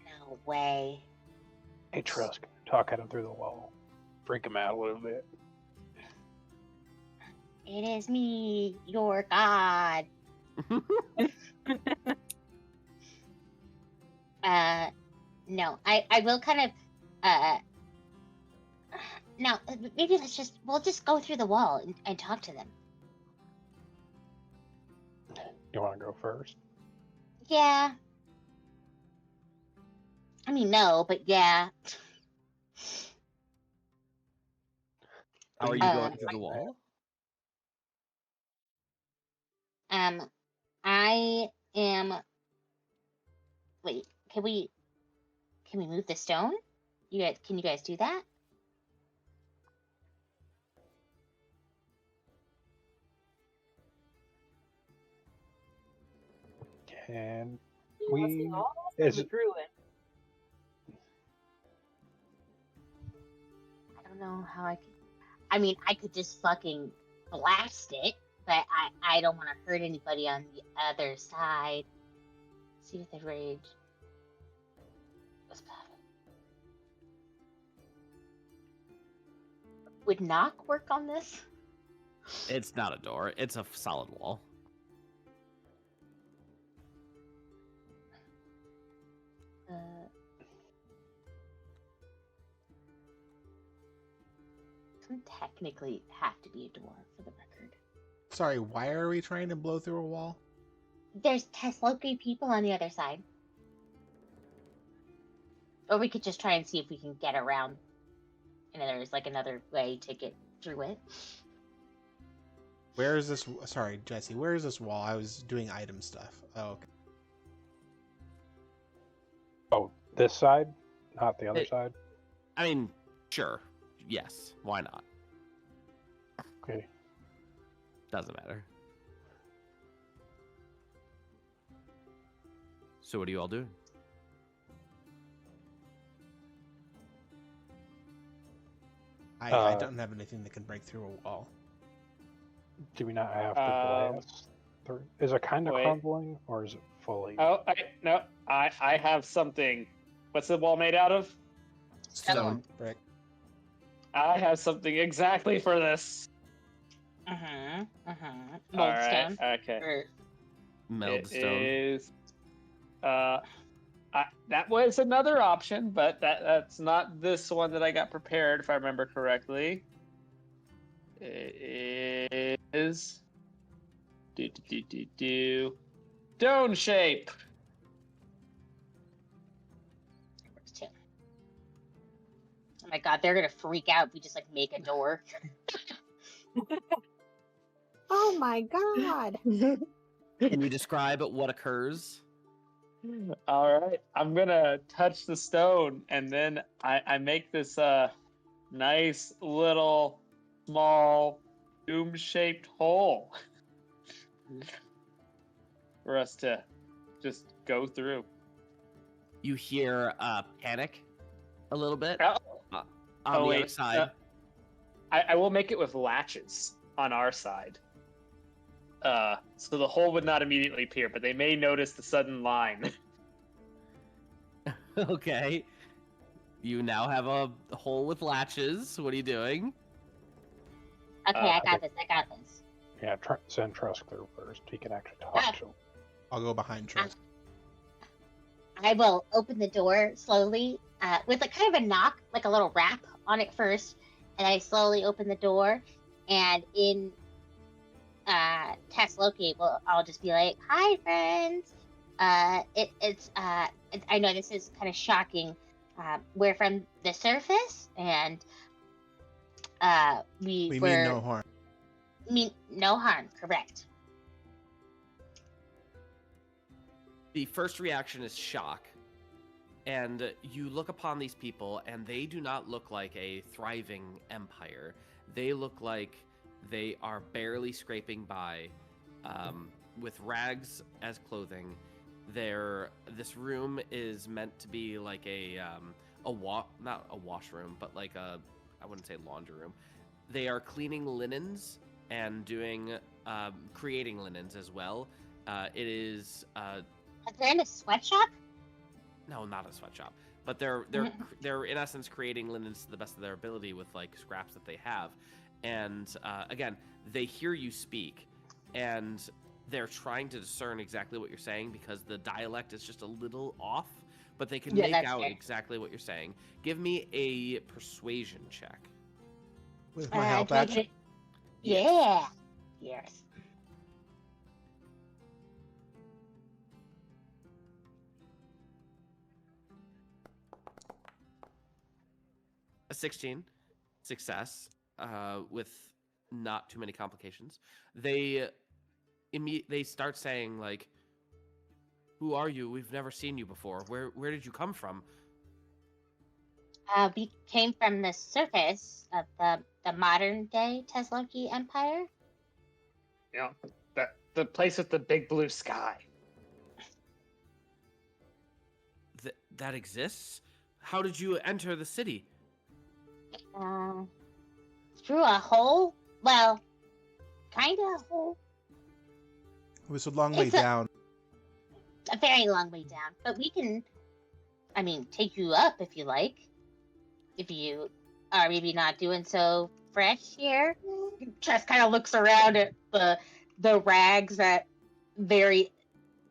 No way. Hey, Trusk, talk at him through the wall. Freak him out a little bit. It is me, your god. No, I will kind of, no, maybe we'll just go through the wall and talk to them. You want to go first? Yeah. I mean, no, but yeah. How are you going through the wall? I am. Wait, can we move the stone? Can you guys do that? Can We we? all Is the it, druid. I don't know how I could. I mean, I could just fucking blast it, but I don't want to hurt anybody on the other side. See if they rage. Would knock work on this? It's not a door. It's a solid wall. Doesn't technically have to be a door for the record. Sorry, why are we trying to blow through a wall? There's Teslocate people on the other side. Or we could just try and see if we can get around. And there's like another way to get through it. Where is this? Sorry, Jesse. Where is this wall? I was doing item stuff. Oh, okay. oh, this side, not the other It- side? I mean, sure. Yes. Why not? Okay. Doesn't matter. So what are you all doing? I don't have anything that can break through a wall. Do we not have to blast through? Is it kind of wait. crumbling, or is it fully? Oh, I have something. What's the wall made out of? Stone brick. I have something exactly for this. Mold All right. stone. Okay. Or Meld It stone. is. That was another option, but that's not this one that I got prepared, if I remember correctly. It is. Stone shape. works too. Oh my god, they're gonna freak out if we just like make a door. Oh my god. Can you describe what occurs? All right, I'm gonna touch the stone, and then I make this nice little small doom-shaped hole for us to just go through. You hear panic a little bit Oh, on oh, the wait, other side. I will make it with latches on our side. So the hole would not immediately appear, but they may notice the sudden line. Okay. You now have a hole with latches. What are you doing? Okay, I got this. Yeah, send Trusk through first. He can actually talk to him. I'll go behind Trusk. I will open the door slowly, with like kind of a knock, like a little rap on it first, and I slowly open the door, and in Loki will I'll just be like, "Hi, friends. I know this is kind of shocking. We're from the surface, and We mean no harm. mean no harm. Correct. The first reaction is shock. And you look upon these people, and they do not look like a thriving empire. They look like they are barely scraping by, with rags as clothing. This room is meant to be like not a washroom, but like I wouldn't say laundry room. They are cleaning linens and creating linens as well. It is. They're in a sweatshop. No, not a sweatshop, but they're in essence creating linens to the best of their ability with like scraps that they have, and again, they hear you speak, and they're trying to discern exactly what you're saying because the dialect is just a little off, but they can make out exactly what you're saying. Give me a persuasion check. With my help action? Yeah. Yes. A 16 success with not too many complications. They start saying like, "Who are you? We've never seen you before. Where did you come from?" We came from the surface of the modern day Tesloki Empire. Yeah, the place with the big blue sky. That exists? How did you enter the city? Through a hole. Well, kind of a hole. It was a long way down. A very long way down. But we can, take you up if you like. If you are maybe not doing so fresh here. Just kind of looks around at the rags that very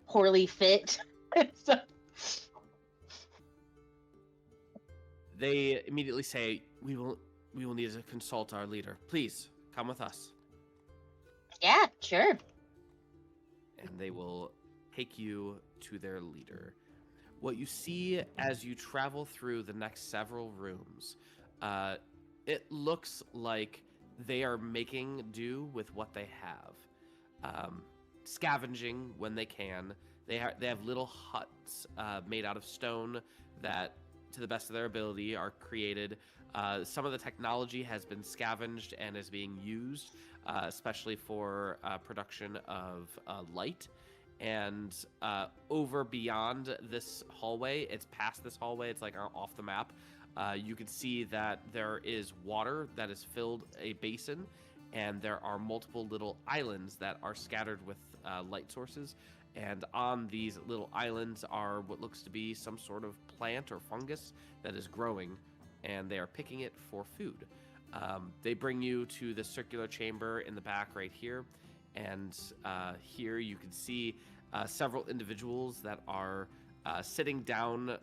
poorly fit. So... They immediately say, we will need to consult our leader. Please, come with us. Yeah, sure. And they will take you to their leader. What you see as you travel through the next several rooms, it looks like they are making do with what they have. Scavenging when they can. They have little huts made out of stone that, to the best of their ability, are created. Some of the technology has been scavenged and is being used, especially for production of light. And over beyond this hallway, it's past this hallway, it's like off the map, you can see that there is water that has filled a basin, and there are multiple little islands that are scattered with light sources. And on these little islands are what looks to be some sort of plant or fungus that is growing, and they are picking it for food. They bring you to the circular chamber in the back right here, and here you can see several individuals that are sitting down,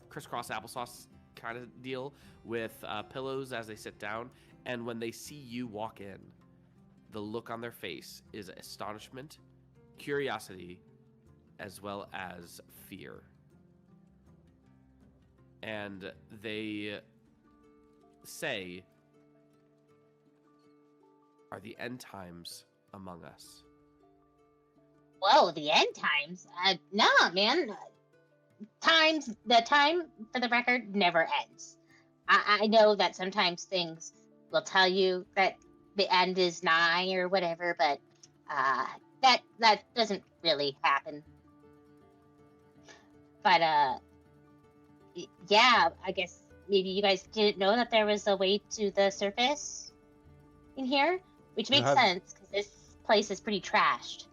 crisscross applesauce kind of deal, with pillows as they sit down. And when they see you walk in, the look on their face is astonishment, curiosity, as well as fear. And they say, "Are the end times among us?" Whoa, the end times? No, man. The time, for the record, never ends. I know that sometimes things will tell you that the end is nigh or whatever, but that doesn't really happen. But yeah, I guess maybe you guys didn't know that there was a way to the surface in here, which makes sense because this place is pretty trashed.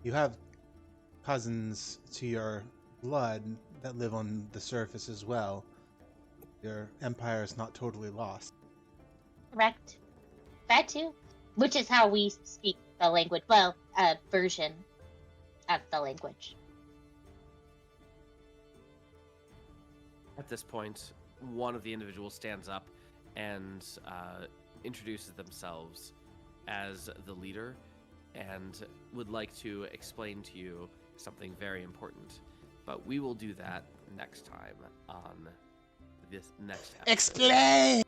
You have cousins to your blood that live on the surface as well. Your empire is not totally lost. Correct. That too. Which is how we speak the language. Well, a version of the language. At this point, one of the individuals stands up and introduces themselves as the leader. and would like to explain to you something very important. But we will do that next time on this next episode. Explain!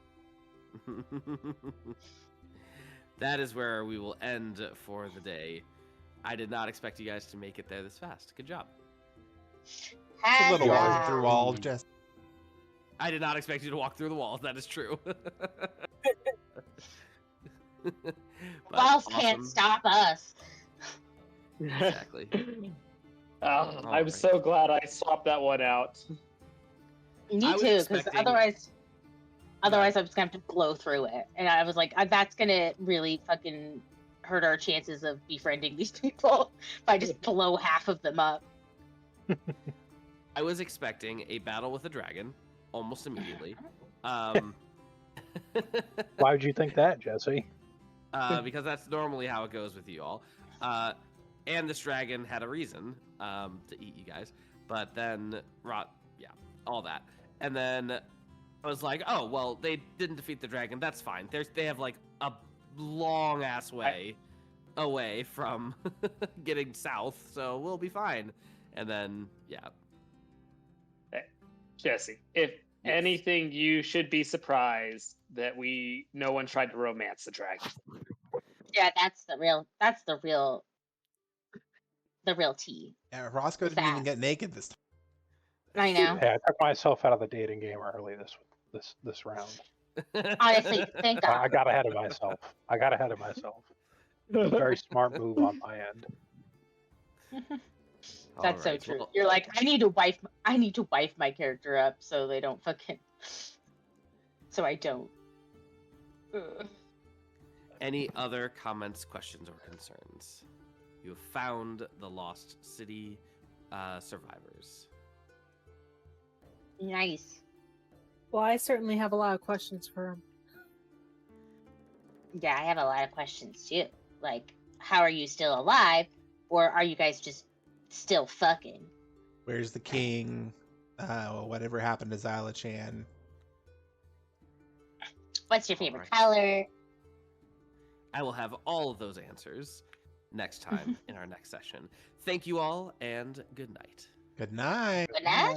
That is where we will end for the day. I did not expect you guys to make it there this fast. Good job. It's a little Huzzah. walk through walls, just I did not expect you to walk through the walls. That is true. But Walls can't awesome. stop us. Exactly. I'm Alright. so glad I swapped that one out. Me I was too, because expecting- otherwise I'm just gonna have to blow through it. And I was like, that's gonna really fucking hurt our chances of befriending these people if I just blow half of them up. I was expecting a battle with a dragon almost immediately. Why would you think that, Jesse? Because that's normally how it goes with you all. And this dragon had a reason to eat you guys. But then, all that. And then I was like, oh, well, they didn't defeat the dragon. That's fine. They have like a long-ass way away from getting south, so we'll be fine. And then, yeah. Jesse, if Yes. anything, you should be surprised that no one tried to romance the dragon. Yeah, that's the real tea. yeah, Roscoe didn't even get naked this time. I know. Hey, I took myself out of the dating game early this round. Honestly, thank God. I got ahead of myself. A very smart move on my end. That's so Alright, true. well, You're like, I need to wife my character up so they don't fucking so I don't. Ugh. any other comments, questions, or concerns? You have found the lost city survivors. Nice. Well, I certainly have a lot of questions for him. Yeah, I have a lot of questions too. Like, how are you still alive? Or are you guys just still fucking? Where's the king? Whatever happened to Zyla Chan? What's your favorite Alright. color? I will have all of those answers next time in our next session. Thank you all, and good night. Good night. Good night.